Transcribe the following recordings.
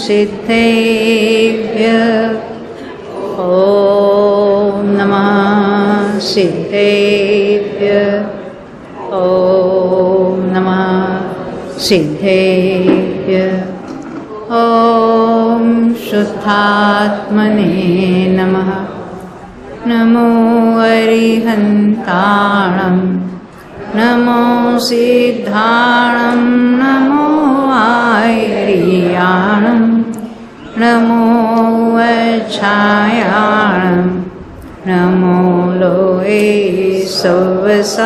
सिद्धेभ्यः ॐ नमः सिद्धेभ्यः ॐ नमः सिद्धेभ्यः ॐ शुद्धात्मने नमः। नमो अरिहन्ताणं नमो सिद्धाणं नमो आयर्याणं नमो वच्छायाणं नमो लोये सौवसाहुनं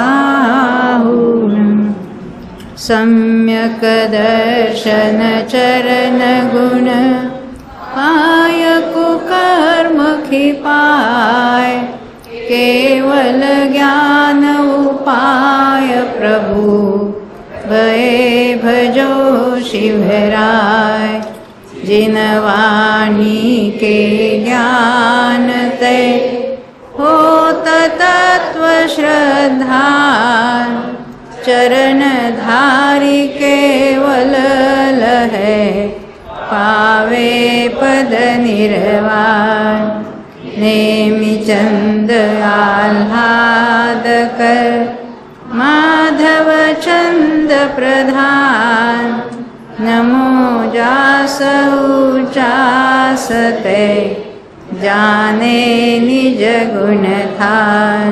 सम्यक् दर्शन चरण गुण पाय कुकर्म खिपाय केवल ज्ञान उपाय प्रभु भये भजो शिवराय। जिन वाणी के ज्ञान ते होत तत्व श्रद्धा चरण धारी केवल लहे पावे पद निर्वाण। नेमि चंद आह्लाद कर माधव चंद प्रधान नमो जासु जासते जाने निज गुण थान।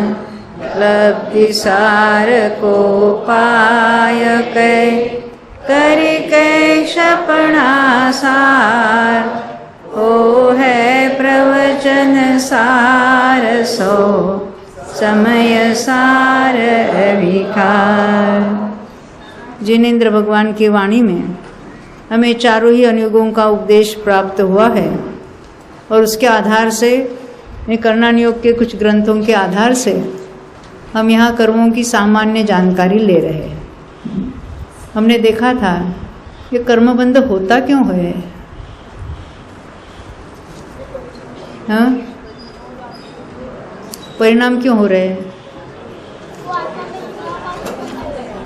लब्धि सार को पाय कै करि कै क्षपणा सार ओ है प्रवचन सार सो समय सार अभिकार। जिनेंद्र भगवान की वाणी में हमें चारों ही अनुयोगों का उपदेश प्राप्त हुआ है और उसके आधार से कर्णन योग के कुछ ग्रंथों के आधार से हम यहाँ कर्मों की सामान्य जानकारी ले रहे हैं। हमने देखा था ये कर्मबंध होता क्यों है, हाँ? परिणाम क्यों हो रहे हैं,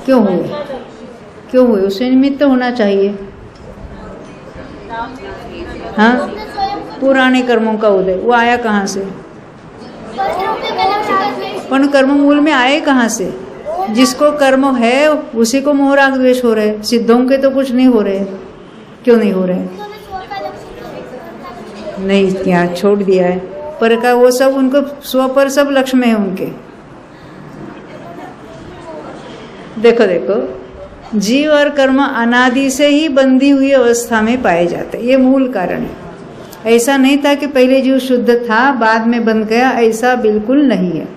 क्यों हुए, क्यों हुए? उससे निमित्त होना चाहिए, हाँ? पुराने कर्मों का उदय, वो आया कहाँ से? पण कर्म मूल में आए कहाँ से? जिसको कर्म है उसी को मोह राग द्वेष हो रहे। सिद्धों के तो कुछ नहीं हो रहे, क्यों नहीं हो रहे? नहीं क्या छोड़ दिया है, पर का वो सब उनको स्व पर सब लक्ष्य में है उनके। देखो देखो, जीव और कर्म अनादि से ही बंधी हुई अवस्था में पाए जाते, ये मूल कारण है। ऐसा नहीं था कि पहले जीव शुद्ध था बाद में बंध गया, ऐसा बिल्कुल नहीं है।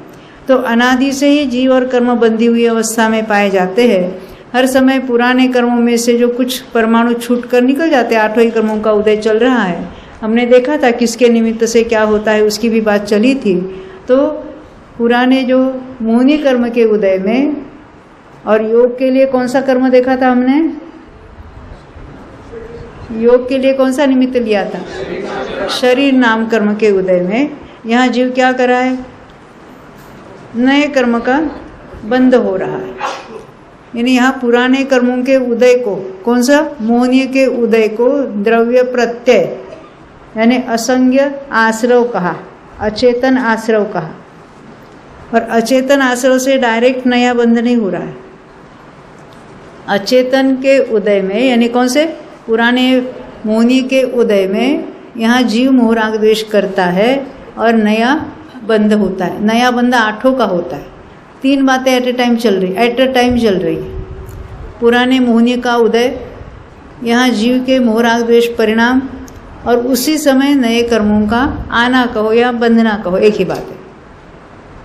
तो अनादि से ही जीव और कर्म बंधी हुई अवस्था में पाए जाते हैं। हर समय पुराने कर्मों में से जो कुछ परमाणु छूट कर निकल जाते हैं, आठों ही कर्मों का उदय चल रहा है। हमने देखा था किसके निमित्त से क्या होता है, उसकी भी बात चली थी। तो पुराने जो मोहनी कर्म के उदय में और योग के लिए कौन सा कर्म देखा था हमने? योग के लिए कौन सा निमित्त लिया था? शरीर नाम कर्म के उदय में यहाँ जीव क्या करा है? नए कर्म का बंध हो रहा है। यानी यहाँ पुराने कर्मों के उदय को, कौन सा? मोहनीय के उदय को द्रव्य प्रत्यय यानी असंज्ञ आश्रव कहा, अचेतन आश्रव कहा। और अचेतन आश्रव से डायरेक्ट नया बंध नहीं हो रहा है। अचेतन के उदय में यानी कौन से? पुराने मोहनी के उदय में यहाँ जीव मोह राग द्वेष करता है और नया बंध होता है। नया बंध आठों का होता है। तीन बातें एट ए टाइम चल रही है। पुराने मोहनी का उदय, यहाँ जीव के मोह राग द्वेष परिणाम, और उसी समय नए कर्मों का आना कहो या बंधना कहो, एक ही बात है।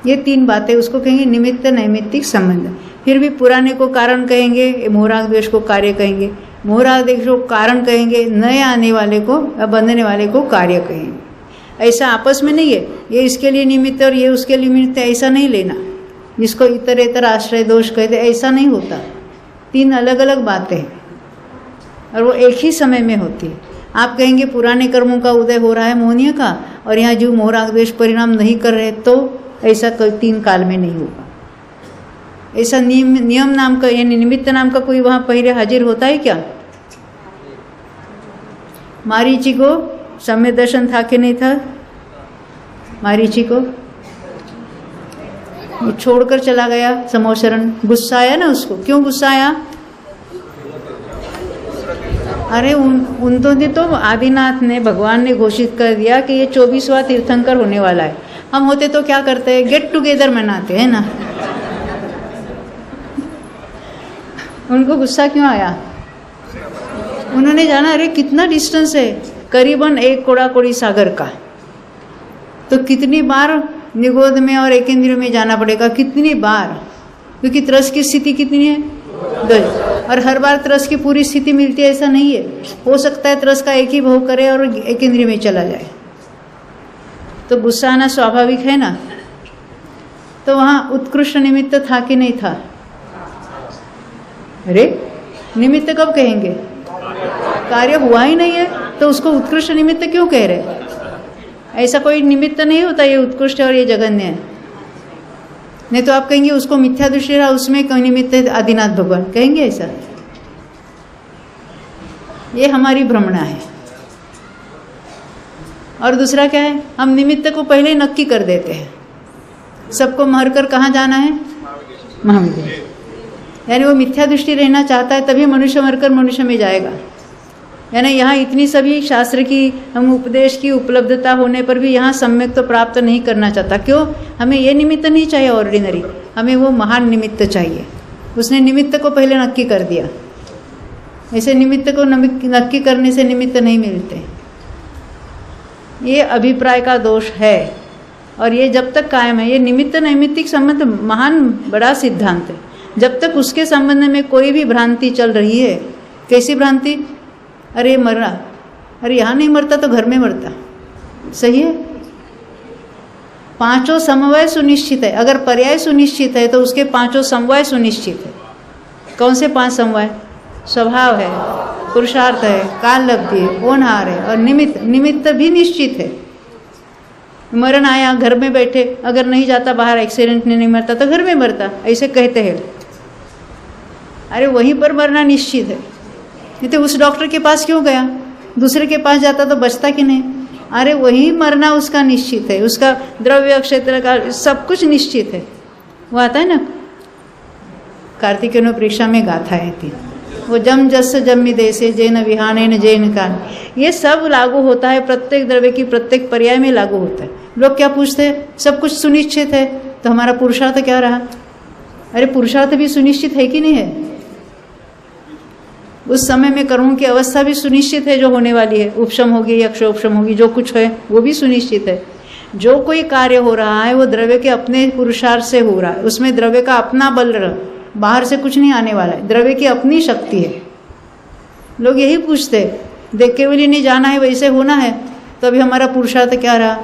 ये तीन बातें उसको कहेंगे निमित्त नैमित्तिक संबंध। फिर भी पुराने को कारण कहेंगे, मोह राग द्वेष को कार्य कहेंगे। मोह राग द्वेष को कारण कहेंगे, नए आने वाले को या बंधने वाले को कार्य कहेंगे। ऐसा आपस में नहीं है, ये इसके लिए निमित्त और ये उसके लिए निमित्त, ऐसा नहीं लेना। जिसको इतरेतर आश्रय दोष कहते, ऐसा नहीं होता। तीन अलग अलग बातें हैं और वो एक ही समय में होती है। आप कहेंगे पुराने कर्मों का उदय हो रहा है मोहनीय का, और यहाँ जीव मोह राग द्वेष परिणाम नहीं कर रहे, तो ऐसा 3 काल में नहीं होगा। ऐसा नियम नाम का यानी निमित्त नाम का कोई वहाँ पहले हाजिर होता है क्या? मारीची को सम्यक दर्शन था कि नहीं था? मारीची को वो छोड़कर चला गया समोशरण, गुस्सा आया ना उसको। क्यों गुस्सा आया? अरे तो आदिनाथ ने, भगवान ने घोषित कर दिया कि ये 24वां तीर्थंकर होने वाला है। हम होते तो क्या करते हैं? गेट टुगेदर मनाते हैं ना। उनको गुस्सा क्यों आया? उन्होंने जाना अरे कितना डिस्टेंस है, करीबन 1 कोड़ा कोड़ी सागर का, तो कितनी बार निगोद में और एकेंद्र में जाना पड़ेगा, कितनी बार, क्योंकि त्रस की स्थिति कितनी है? 10, और हर बार त्रस की पूरी स्थिति मिलती है ऐसा नहीं है। हो सकता है त्रस का एक ही भोग करे और एकेंद्र में चला जाए, तो गुस्सा आना स्वाभाविक है ना। तो वहाँ उत्कृष्ट निमित्त था कि नहीं था? अरे निमित्त कब कहेंगे? कार्य हुआ ही नहीं है तो उसको उत्कृष्ट निमित्त क्यों कह रहे? ऐसा कोई निमित्त नहीं होता ये उत्कृष्ट और ये जघन्य है। नहीं तो आप कहेंगे उसको मिथ्या दृष्टि रहा, उसमें कोई निमित्त है आदिनाथ भगवान, कहेंगे ऐसा? ये हमारी भ्रमणा है। और दूसरा क्या है? हम निमित्त को पहले ही नक्की कर देते हैं। सबको मारकर कहाँ जाना है? महाविद्यालय। यानी वो मिथ्या दृष्टि रहना चाहता है, तभी मनुष्य मरकर मनुष्य में जाएगा। यानी यहाँ इतनी सभी शास्त्र की हम उपदेश की उपलब्धता होने पर भी यहाँ सम्यक तो प्राप्त नहीं करना चाहता। क्यों? हमें ये निमित्त नहीं चाहिए ऑर्डिनरी, हमें वो महान निमित्त चाहिए। उसने निमित्त को पहले नक्की कर दिया। ऐसे निमित्त को नक्की करने से निमित्त नहीं मिलते। ये अभिप्राय का दोष है, और ये जब तक कायम है, ये निमित्त नैमित्तिक संबंध महान बड़ा सिद्धांत है। जब तक उसके संबंध में कोई भी भ्रांति चल रही है, कैसी भ्रांति? अरे मर रहा, अरे यहाँ नहीं मरता तो घर में मरता, सही है। 5 समवाय सुनिश्चित है। अगर पर्याय सुनिश्चित है तो उसके 5 समवाय सुनिश्चित है। कौन से 5 समवाय? स्वभाव है, पुरुषार्थ है, काल लब्धि है, होनहार है, और निमित्त। निमित्त भी निश्चित है। मरण आया, घर में बैठे, अगर नहीं जाता बाहर, एक्सीडेंट में नहीं मरता तो घर में मरता, ऐसे कहते हैं। अरे वहीं पर मरना निश्चित है। नहीं तो उस डॉक्टर के पास क्यों गया? दूसरे के पास जाता तो बचता कि नहीं? अरे वही मरना उसका निश्चित है, उसका द्रव्य क्षेत्र का सब कुछ निश्चित है। वो आता है ना कार्तिकेय परीक्षा में गाथा है थी, वो जम जस जम्मी देशे जैन विहाने न जैन कान। ये सब लागू होता है, प्रत्येक द्रव्य की प्रत्येक पर्याय में लागू होता है। लोग क्या पूछते हैं? सब कुछ सुनिश्चित है तो हमारा पुरुषार्थ क्या रहा? अरे पुरुषार्थ भी सुनिश्चित है कि नहीं है? उस समय में कर्मों की अवस्था भी सुनिश्चित है जो होने वाली है, उपशम होगी, यक्षोपशम होगी, जो कुछ है वो भी सुनिश्चित है। जो कोई कार्य हो रहा है वो द्रव्य के अपने पुरुषार्थ से हो रहा है, उसमें द्रव्य का अपना बल रहा, बाहर से कुछ नहीं आने वाला है, द्रव्य की अपनी शक्ति है। लोग यही पूछते हैं, देख केवल नहीं जाना है, वैसे होना है, तो अभी हमारा पुरुषार्थ क्या रहा?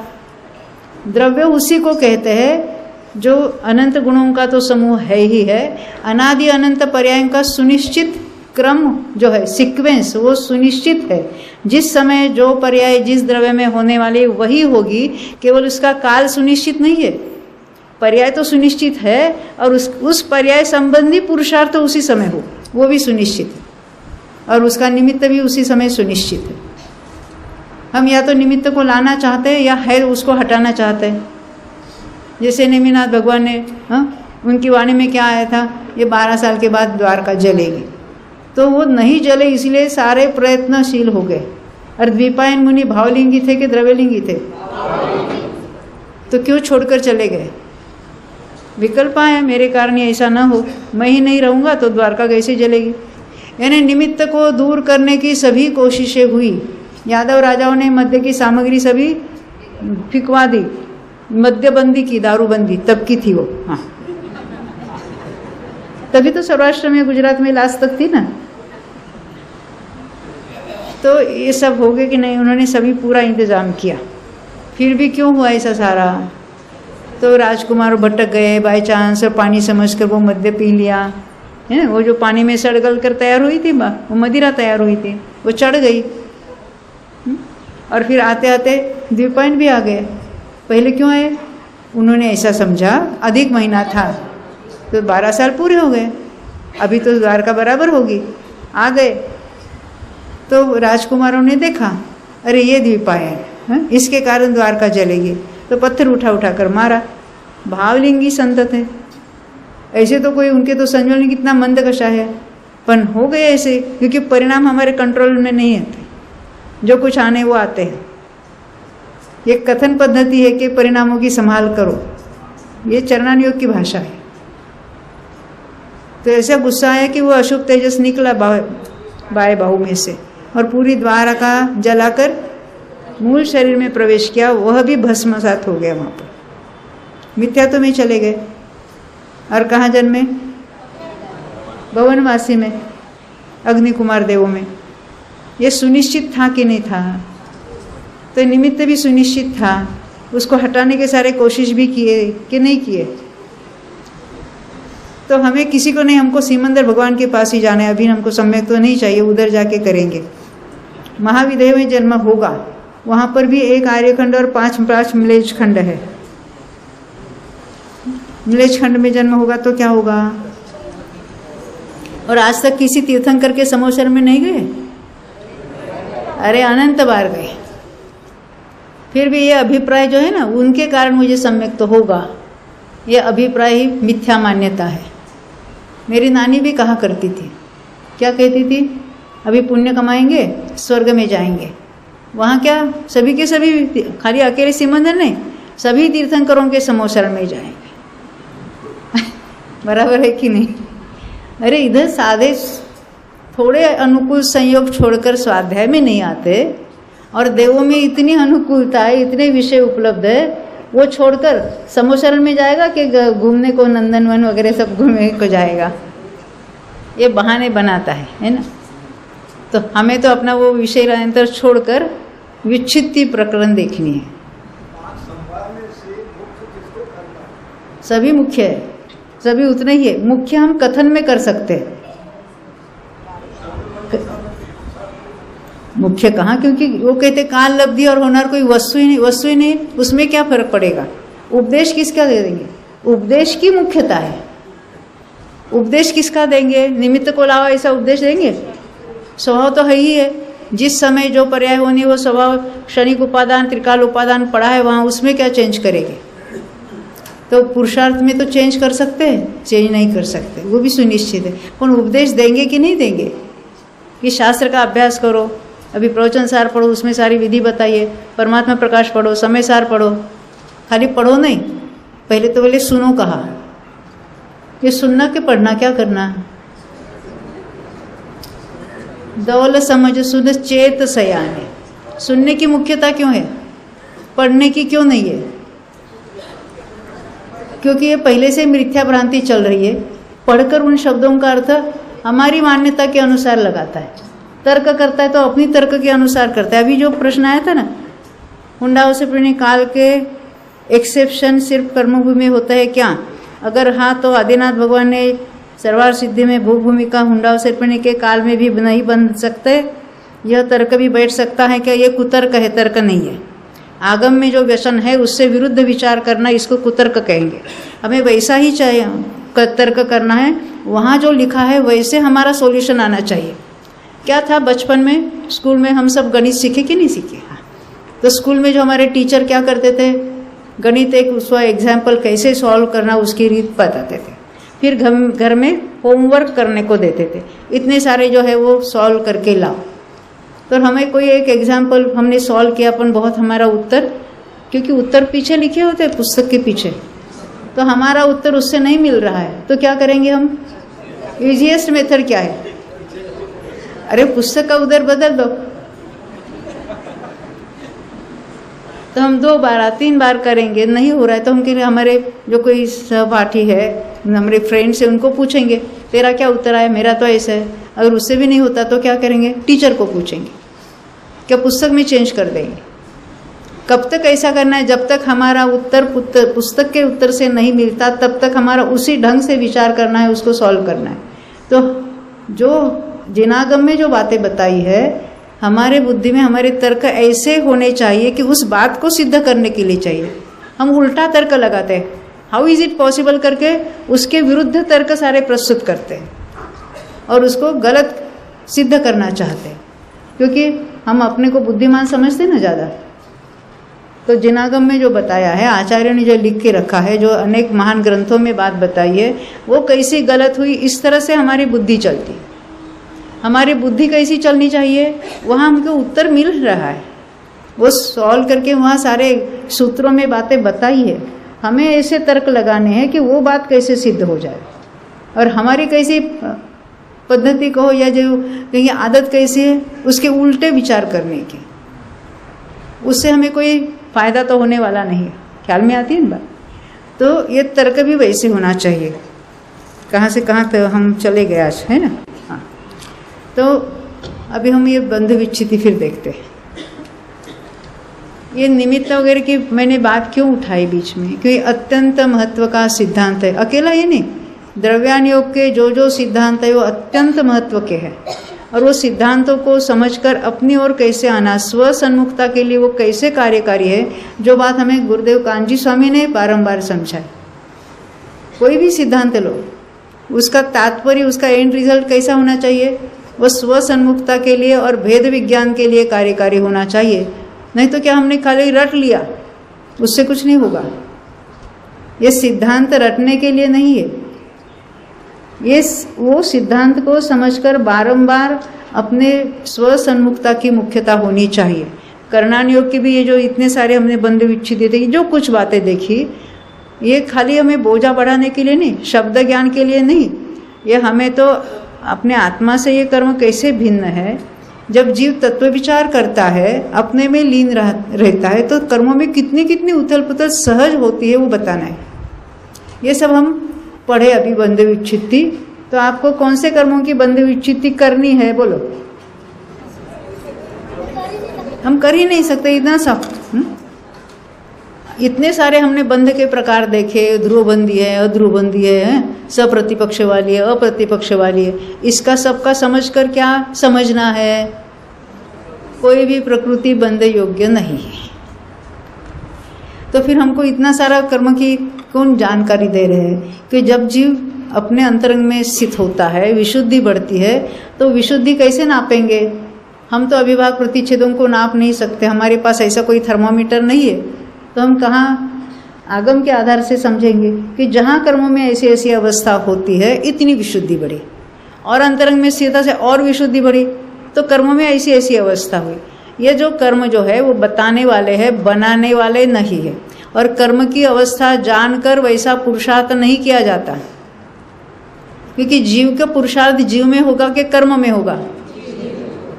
द्रव्य उसी को कहते हैं जो अनंत गुणों का तो समूह है ही है, अनादि अनंत पर्यायों का सुनिश्चित क्रम जो है, सीक्वेंस, वो सुनिश्चित है। जिस समय जो पर्याय जिस द्रव्य में होने वाली वही होगी, केवल उसका काल सुनिश्चित नहीं है। पर्याय तो सुनिश्चित है, और उस पर्याय संबंधी पुरुषार्थ तो उसी समय हो, वो भी सुनिश्चित है, और उसका निमित्त भी उसी समय सुनिश्चित है। हम या तो निमित्त को लाना चाहते हैं या है उसको हटाना चाहते हैं। जैसे नेमिनाथ भगवान ने, उनकी वाणी में क्या आया था? ये 12 साल के बाद द्वारका जलेगी, तो वो नहीं जले इसलिए सारे प्रयत्नशील हो गए। और द्वीपायन मुनि भावलिंगी थे कि द्रव्यलिंगी थे? तो क्यों छोड़कर चले गए? विकल्प है, मेरे कारण ऐसा ना हो, मैं ही नहीं रहूँगा तो द्वारका कैसे जलेगी। यानी निमित्त को दूर करने की सभी कोशिशें हुई। यादव राजाओं ने मद्य की सामग्री सभी फिकवा दी, मद्यबंदी की, दारूबंदी तब की थी वो। हाँ, तभी तो सौराष्ट्र में, गुजरात में लाश तक थी ना। तो ये सब हो गए कि नहीं? उन्होंने सभी पूरा इंतजाम किया, फिर भी क्यों हुआ ऐसा सारा? तो राजकुमार भटक गए बाय चांस, और पानी समझकर वो मद्य पी लिया, है ना। वो जो पानी में सड़ गल कर तैयार हुई थी, वो मदिरा तैयार हुई थी, वो चढ़ गई। और फिर आते आते द्वीपायन भी आ गए। पहले क्यों आए? उन्होंने ऐसा समझा अधिक महीना था तो 12 साल पूरे हो गए, अभी तो द्वारका बराबर होगी। आ गए तो राजकुमारों ने देखा, अरे ये द्वीपायन है, इसके कारण द्वारका जलेगी, तो पत्थर उठा उठा कर मारा। भावलिंगी संत थे, ऐसे तो कोई उनके तो संजोल कितना मंद कषा है, पर हो गए ऐसे, क्योंकि परिणाम हमारे कंट्रोल में नहीं आते, जो कुछ आने वो आते हैं। ये कथन पद्धति है कि परिणामों की संभाल करो, ये चरणान योग की भाषा है। तो ऐसा गुस्सा आया कि वो अशुभ तेजस निकला बाएं बाहु में से और पूरी द्वारका जलाकर मूल शरीर में प्रवेश किया, वह भी भस्मसात हो गया वहाँ पर। मिथ्यात्व में चले गए। और कहाँ जन्मे? भवनवासी में, अग्नि कुमार देवों में। ये सुनिश्चित था कि नहीं था? तो निमित्त भी सुनिश्चित था, उसको हटाने के सारे कोशिश भी किए कि नहीं किए? तो हमें किसी को नहीं, हमको सिमंदर भगवान के पास ही जाना है। अभी हमको सम्यक तो नहीं चाहिए, उधर जाके करेंगे। महाविदेह में जन्म होगा, वहाँ पर भी एक आर्यखंड और 5 मिलेज खंड है। मिलेज खंड में जन्म होगा तो क्या होगा? और आज तक किसी तीर्थंकर के समोसर में नहीं गए? अरे अनंत बार गए। फिर भी ये अभिप्राय जो है ना, उनके कारण मुझे सम्यक तो होगा, ये अभिप्राय ही मिथ्या मान्यता है। मेरी नानी भी कहा करती थी, क्या कहती थी? अभी पुण्य कमाएंगे, स्वर्ग में जाएंगे। वहाँ क्या सभी के सभी, खाली अकेले सिमंदर नहीं, सभी तीर्थंकरों के समोसर में जाएंगे। बराबर है कि नहीं? अरे इधर सादे थोड़े अनुकूल संयोग छोड़कर स्वाध्याय में नहीं आते, और देवों में इतनी अनुकूलता है, इतने विषय उपलब्ध है, वो छोड़कर समोसर में जाएगा कि घूमने को नंदनवन वगैरह सब घूमने को जाएगा? ये बहाने बनाता है ना? तो हमें तो अपना वो विषय निरंतर छोड़कर विच्छित्ति प्रकरण देखनी है। सभी मुख्य है, सभी उतने ही है। मुख्य हम कथन में कर सकते हैं, मुख्य कहाँ? क्योंकि वो कहते काल लब्धि और होनहार कोई वस्तु ही नहीं, वस्तु ही नहीं, उसमें क्या फर्क पड़ेगा? उपदेश किसका दे देंगे? उपदेश की मुख्यता है। उपदेश किसका देंगे? निमित्त को लावा ऐसा उपदेश देंगे? स्वभाव तो है ही है, जिस समय जो पर्याय होनी वो स्वभाव, क्षणिक उपादान, त्रिकाल उपादान पड़ा है वहाँ, उसमें क्या चेंज करेंगे? तो पुरुषार्थ में तो चेंज कर सकते हैं, चेंज नहीं कर सकते, वो भी सुनिश्चित है। कौन उपदेश देंगे कि नहीं देंगे? कि शास्त्र का अभ्यास करो, अभी प्रवचन सार पढ़ो, उसमें सारी विधि बताइए, परमात्मा प्रकाश पढ़ो, समय सार पढ़ो। खाली पढ़ो नहीं, पहले तो बोले सुनो कहा। ये सुनना के पढ़ना क्या करना? दौल समझ सुन चेत सयाने। सुनने की मुख्यता क्यों है, पढ़ने की क्यों नहीं है? क्योंकि ये पहले से मिथ्या भ्रांति चल रही है। पढ़कर उन शब्दों का अर्थ हमारी मान्यता के अनुसार लगाता है, तर्क करता है तो अपनी तर्क के अनुसार करता है। अभी जो प्रश्न आया था ना, हुंडाओं से प्रणीय काल के एक्सेप्शन सिर्फ कर्मभूमि में होता है क्या? अगर हाँ, तो आदिनाथ भगवान ने सर्वार सिद्धि में भूभूमि का हुंडाओं से प्रणीय के काल में भी नहीं बन सकते। यह तर्क भी बैठ सकता है क्या? ये कुतर्क है, तर्क नहीं है। आगम में जो व्यसन है उससे विरुद्ध विचार करना, इसको कुतर्क कहेंगे। हमें वैसा ही चाहिए तर्क करना है, वहाँ जो लिखा है वैसे हमारा सॉल्यूशन आना चाहिए। क्या था बचपन में, स्कूल में हम सब गणित सीखे कि नहीं सीखे? तो स्कूल में जो हमारे टीचर क्या करते थे, गणित एक उसका एग्जाम्पल कैसे सॉल्व करना उसकी रीत बताते थे। फिर घर में होमवर्क करने को देते थे, इतने सारे जो है वो सॉल्व करके लाओ। तो हमें कोई एक एग्जाम्पल हमने सॉल्व किया, अपन बहुत हमारा उत्तर, क्योंकि उत्तर पीछे लिखे होते हैं पुस्तक के पीछे, तो हमारा उत्तर उससे नहीं मिल रहा है, तो क्या करेंगे हम? इजीएस्ट मेथड क्या है? अरे पुस्तक का उधर बदल दो। तो हम 2 बार 3 बार करेंगे, नहीं हो रहा है तो हम कहेंगे, हमारे जो कोई सहपाठी है, हमारे फ्रेंड्स है, उनको पूछेंगे तेरा क्या उत्तर आया, मेरा तो ऐसा है। अगर उससे भी नहीं होता तो क्या करेंगे? टीचर को पूछेंगे, क्या पुस्तक में चेंज कर देंगे। कब तक ऐसा करना है? जब तक हमारा उत्तर पुस्तक के उत्तर से नहीं मिलता, तब तक हमारा उसी ढंग से विचार करना है, उसको सॉल्व करना है। तो जो जिनागम में जो बातें बताई है हमारे बुद्धि में हमारे तर्क ऐसे होने चाहिए कि उस बात को सिद्ध करने के लिए चाहिए। हम उल्टा तर्क लगाते हैं, हाउ इज इट पॉसिबल करके उसके विरुद्ध तर्क सारे प्रस्तुत करते हैं और उसको गलत सिद्ध करना चाहते हैं, क्योंकि हम अपने को बुद्धिमान समझते ना ज़्यादा। तो जिनागम में जो बताया है, आचार्य ने जो लिख के रखा है, जो अनेक महान ग्रंथों में बात बताई है, वो कैसी गलत हुई, इस तरह से हमारी बुद्धि चलती। हमारी बुद्धि कैसी चलनी चाहिए, वहाँ हमको उत्तर मिल रहा है, वो सॉल्व करके वहाँ सारे सूत्रों में बातें बताई है। हमें ऐसे तर्क लगाने हैं कि वो बात कैसे सिद्ध हो जाए, और हमारी कैसी पद्धति कहो या जो कहीं आदत कैसी है, उसके उल्टे विचार करने की, उससे हमें कोई फ़ायदा तो होने वाला नहीं है। ख्याल में आती है ना बात? तो ये तर्क भी वैसे होना चाहिए। कहाँ से कहाँ तो हम चले गए आज, है ना? हाँ, तो अभी हम ये बंध विच्छिति फिर देखते हैं। ये निमित्त वगैरह की मैंने बात क्यों उठाई बीच में, क्योंकि अत्यंत महत्व का सिद्धांत है। अकेला ये नहीं, द्रव्यान योग के जो सिद्धांत है वो अत्यंत महत्व के हैं, और वो सिद्धांतों को समझकर अपनी ओर कैसे आना, स्व सन्मुखता के लिए वो कैसे कार्यकारी है, जो बात हमें गुरुदेव कांजी स्वामी ने बारंबार समझाई। कोई भी सिद्धांत लो, उसका तात्पर्य, उसका एंड रिजल्ट कैसा होना चाहिए, वो स्व सन्मुखता के लिए और भेद विज्ञान के लिए कार्यकारी होना चाहिए। नहीं तो क्या हमने खाली रट लिया, उससे कुछ नहीं होगा। ये सिद्धांत रटने के लिए नहीं है, ये वो सिद्धांत को समझकर बारंबार अपने स्व सन्मुखता की मुख्यता होनी चाहिए। कर्णान योग के भी ये जो इतने सारे हमने बंध विच्छिन्न थे, जो कुछ बातें देखी, ये खाली हमें बोझा बढ़ाने के लिए नहीं, शब्द ज्ञान के लिए नहीं, ये हमें तो अपने आत्मा से ये कर्म कैसे भिन्न है। जब जीव तत्व विचार करता है, अपने में लीन रहता है, तो कर्मों में कितनी कितनी उथल पुथल सहज होती है, वो बताना है। ये सब हम पढ़े अभी बंध विच्छित्ति। तो आपको कौन से कर्मों की बंध विच्छित्ति करनी है, बोलो? हम कर ही नहीं सकते इतना सब। इतने सारे हमने बंध के प्रकार देखे, ध्रुवबंदी है, अध्रुवबंदी है, सप्रतिपक्ष वाली है, अप्रतिपक्ष वाली है। इसका सबका समझकर क्या समझना है? कोई भी प्रकृति बंध योग्य नहीं है। तो फिर हमको इतना सारा कर्म की कौन जानकारी दे रहे हैं कि जब जीव अपने अंतरंग में स्थित होता है, विशुद्धि बढ़ती है, तो विशुद्धि कैसे नापेंगे? हम तो अविभाग प्रतिच्छेदों को नाप नहीं सकते, हमारे पास ऐसा कोई थर्मोमीटर नहीं है। तो हम कहाँ आगम के आधार से समझेंगे कि जहाँ कर्मों में ऐसी ऐसी अवस्था होती है, इतनी विशुद्धि बढ़ी, और अंतरंग में स्थिरता से और विशुद्धि बढ़ी, तो कर्मों में ऐसी ऐसी अवस्था हुई। ये जो कर्म जो है वो बताने वाले हैं, बनाने वाले नहीं है। और कर्म की अवस्था जानकर वैसा पुरुषार्थ नहीं किया जाता, क्योंकि जीव का पुरुषार्थ जीव में होगा कि कर्म में होगा?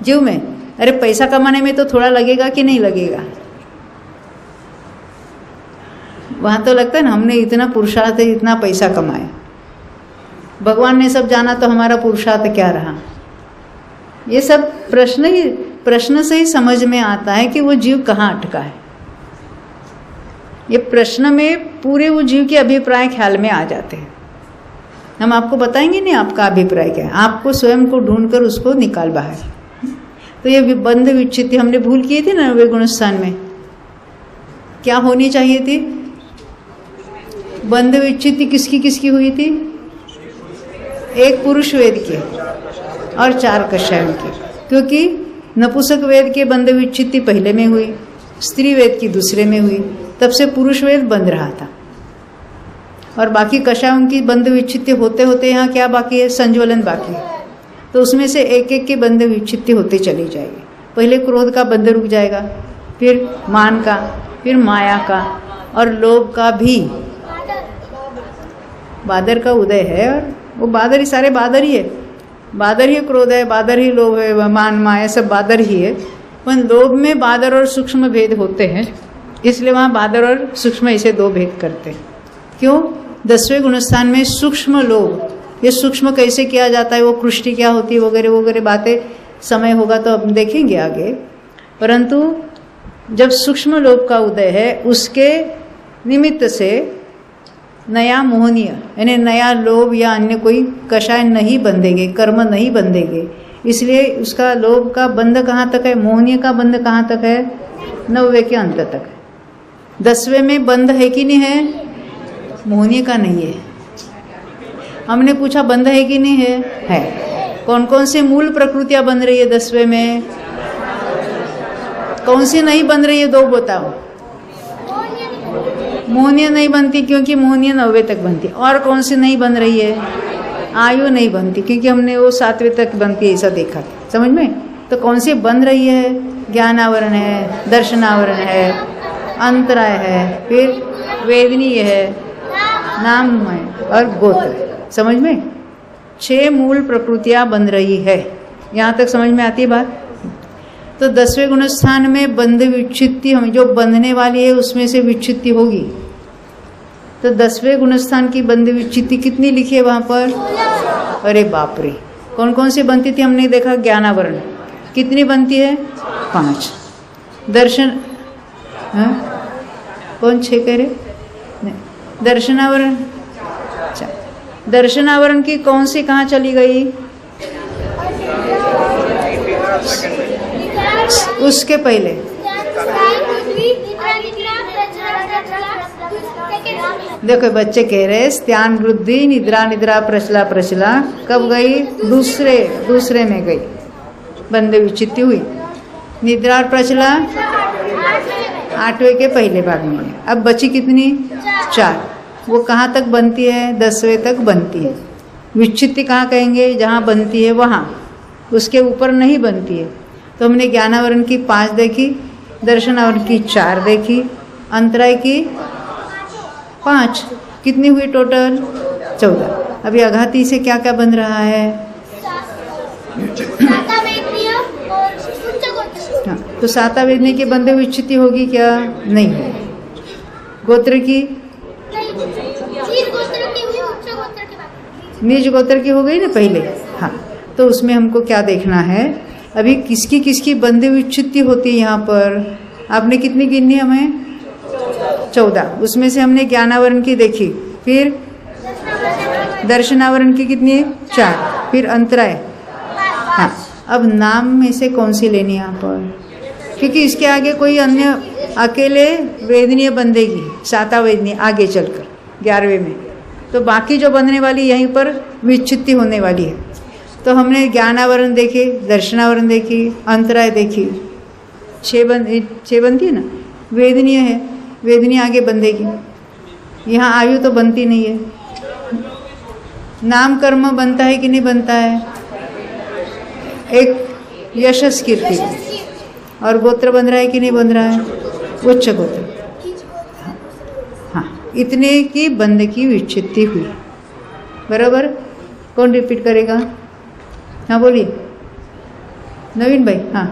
जीव में। अरे पैसा कमाने में तो थोड़ा लगेगा कि नहीं लगेगा? वहाँ तो लगता है ना, हमने इतना पुरुषार्थ है, इतना पैसा कमाया, भगवान ने सब जाना, तो हमारा पुरुषार्थ क्या रहा? ये सब प्रश्न से ही समझ में आता है कि वो जीव कहाँ अटका है। ये प्रश्न में पूरे वो जीव के अभिप्राय ख्याल में आ जाते हैं। हम आपको बताएंगे नहीं आपका अभिप्राय क्या है, आपको स्वयं को ढूंढकर उसको निकाल बाहर। तो ये बंध विच्छित्ति हमने भूल की थी ना, वे गुणस्थान में क्या होनी चाहिए थी? बंध विच्छित्ति किसकी किसकी हुई थी? एक पुरुष वेद के और 4 कषायों की, क्योंकि नपुंसक वेद के बंध विच्छित्ति पहले में हुई, स्त्री वेद की दूसरे में हुई, तब से पुरुष वेद बंद रहा था। और बाकी कषायों की बंध विच्छित्ति होते होते यहाँ क्या बाकी है? संज्वलन बाकी है। तो उसमें से एक एक के बंध विच्छित्ति होते चली जाएगी। पहले क्रोध का बंध रुक जाएगा, फिर मान का, फिर माया का, और लोभ का भी। बादर का उदय है, और वो बादर ही, सारे बादर ही है। बादर ही क्रोध है, बादर ही लोभ है, मान माया सब बादर ही है। पर लोभ में बादर और सूक्ष्म भेद होते हैं, इसलिए वहाँ बादर और सूक्ष्म ऐसे 2 भेद करते हैं। क्यों? 10वें गुणस्थान में सूक्ष्म लोभ, ये सूक्ष्म कैसे किया जाता है, वो कृष्टि क्या होती है, वगैरह वगैरह बातें समय होगा तो अब देखेंगे आगे। परंतु जब सूक्ष्म लोभ का उदय है, उसके निमित्त से नया मोहनीय यानी नया लोभ या अन्य कोई कषाय नहीं बंधेंगे, कर्म नहीं बंधेंगे। इसलिए उसका लोभ का बंध कहाँ तक है, मोहनीय का बंध कहाँ तक है, 9वें के अंत तक है। 10वें में बंध है कि नहीं है, मोहनीय का नहीं है। हमने पूछा बंध है कि नहीं है। कौन कौन से मूल प्रकृतियां बन रही है 10वें में, कौन सी नहीं बन रही है, 2 बताओ। मोहनीय नहीं बनती क्योंकि मोहनीय 9वें तक बनती। और कौन सी नहीं बन रही है, आयु नहीं बनती क्योंकि हमने वो 7वें तक बनती है ऐसा देखा था, समझ में। तो कौन सी बन रही है, ज्ञानावरण है, दर्शनावरण है, अंतराय है, फिर वेदनीय है, नाम है और गोत्र, समझ में। 6 मूल प्रकृतियां बन रही है। यहाँ तक समझ में आती है बात। तो 10वें गुणस्थान में बंध विच्छित्ति, हम जो बंधने वाली है उसमें से विच्छित्ति होगी। तो 10वें गुणस्थान की बंध विच्छित्ति कितनी लिखी है वहां पर, अरे बाप रे, कौन कौन सी बनती थी हमने देखा। ज्ञानावरण कितनी बनती है, 5। दर्शन, हाँ कौन 6 कह रहे, नहीं, दर्शनावरण। अच्छा, दर्शनावरण की कौन सी कहाँ चली गई, उसके पहले। देखो बच्चे कह रहे स्त्यान वृद्धि, निद्रा निद्रा, प्रचला प्रचला कब गई, दूसरे में गई, बंध विच्छित्ति हुई। निद्रा और प्रचला 8वें के पहले भाग में। अब बची कितनी, 4। वो कहाँ तक बनती है, 10वें तक बनती है। विच्छित्ति कहाँ कहेंगे, जहाँ बनती है वहाँ, उसके ऊपर नहीं बनती है। तो हमने ज्ञानावरण की 5 देखी, दर्शनावरण की 4 देखी, अंतराय की 5, कितनी हुई टोटल, 14। अभी आघाती से क्या क्या बन रहा है, हाँ, तो 7 वेदनी के बंधे विच्छित्ति होगी क्या, नहीं है। गोत्र की, निज गोत्र की हो गई ना पहले, हाँ। तो उसमें हमको क्या देखना है, अभी किसकी किसकी बंध विच्छित्ति होती है यहाँ पर। आपने कितनी गिनी हमें, 14। उसमें से हमने ज्ञानावरण की देखी, फिर दर्शनावरण की कितनी, 4, फिर अंतराय, हाँ। अब नाम में से कौन सी लेनी है यहाँ पर, क्योंकि इसके आगे कोई अन्य अकेले वेदनीय बंधेगी, 7वां वेदनीय आगे चलकर 11वें में। तो बाकी जो बनने वाली यहीं पर विच्छित्ति होने वाली है। तो हमने ज्ञानावरण देखे, दर्शनावरण देखी, अंतराय देखी, 6 बनती है ना। वेदनीय है, वेदनीय आगे बंधेगी, यहाँ आयु तो बनती नहीं है। नाम कर्म बनता है कि नहीं बनता है, एक यशस कीर्ति, और गोत्र बन रहा है कि नहीं बन रहा है, उच्च गोत्र, हाँ। इतने की बंध की विच्छित्ति हुई, बराबर। कौन रिपीट करेगा, हाँ बोलिए नवीन भाई। हाँ,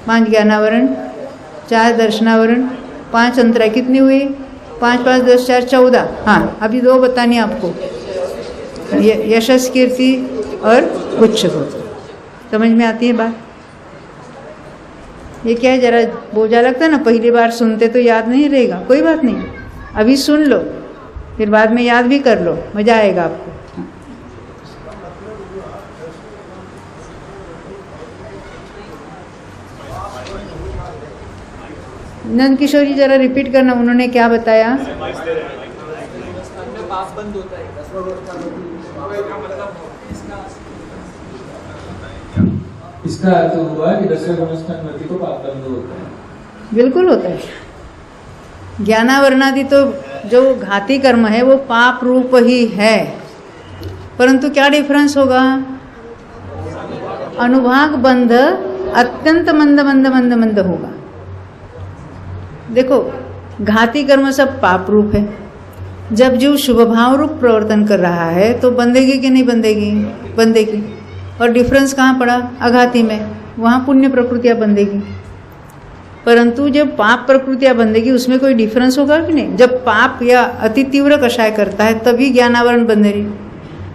5 ज्ञानावरण, 4 दर्शनावरण, 5 अंतराय, कितनी हुई, 5 5 10 4 14। हाँ, अभी 2 बतानी आपको, यशस कीर्ति और उच्च गोत्र। समझ में आती है बात। ये क्या है, जरा बोझा लगता है ना, पहली बार सुनते तो याद नहीं रहेगा, कोई बात नहीं, अभी सुन लो, फिर बाद में याद भी कर लो, मजा आएगा आपको। नंद किशोर जी जरा रिपीट करना, उन्होंने क्या बताया। इसका अर्थ हुआ कि 10वें गुणस्थान व्यक्ति को पाप बंध होता है। बिल्कुल होता है। ज्ञानावरणादि तो जो घाती कर्म है वो पाप रूप ही है, परंतु क्या डिफरेंस होगा, अनुभाग बंध अत्यंत मंद मंद मंद मंद होगा। देखो घाती कर्म सब पाप रूप है, जब जो शुभ भाव रूप प्रवर्तन कर रहा है तो बंधेगी कि नहीं बंधेगी, बंधेगी। और डिफरेंस कहाँ पड़ा, अघाती में, वहाँ पुण्य प्रकृतियाँ बंधेगी। परंतु जब पाप प्रकृतियाँ बंधेगी उसमें कोई डिफरेंस होगा कि नहीं। जब पाप या अति तीव्र कषाय करता है तभी ज्ञानावरण बंध रही,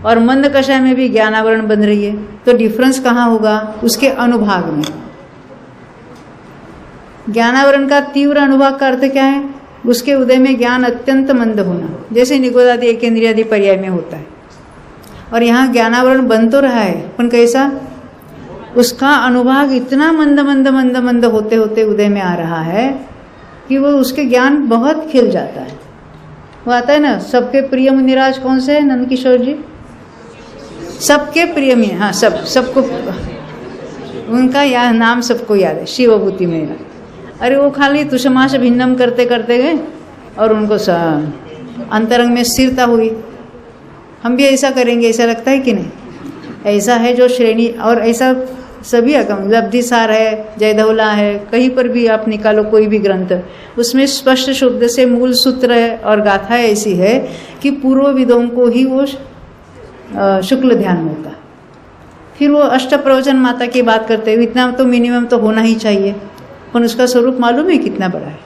और मंद कषाय में भी ज्ञानावरण बंध रही है। तो डिफरेंस कहाँ होगा, उसके अनुभाग में। ज्ञानावरण का तीव्र अनुभाग का अर्थ क्या है, उसके उदय में ज्ञान अत्यंत मंद होना, जैसे निगोदादि एकेंद्रियादि पर्याय में होता है। और यहाँ ज्ञानावरण बन तो रहा है, पर कैसा, उसका अनुभाग इतना मंद मंद मंद मंद होते होते उदय में आ रहा है कि वो उसके ज्ञान बहुत खिल जाता है। वो आता है ना, सबके प्रिय मुनिराज कौन से है, नंद किशोर जी, सबके प्रिय मुनि, हाँ सबको उनका यह नाम सबको याद है, शिवभूति मेरा। अरे वो खाली तुषमाश भिन्नम करते करते गए और उनको अंतरंग में स्थिरता हुई। हम भी ऐसा करेंगे, ऐसा लगता है कि नहीं? ऐसा है जो श्रेणी, और ऐसा सभी अगम लब्धिसार है, जयधौला है, कहीं पर भी आप निकालो कोई भी ग्रंथ, उसमें स्पष्ट शब्द से मूल सूत्र है और गाथा ऐसी है कि पूर्व विदों को ही वो शुक्ल ध्यान होता। फिर वो अष्ट प्रवचन माता की बात करते हैं, इतना तो मिनिमम तो होना ही चाहिए, पर उसका स्वरूप मालूम है कितना बड़ा है।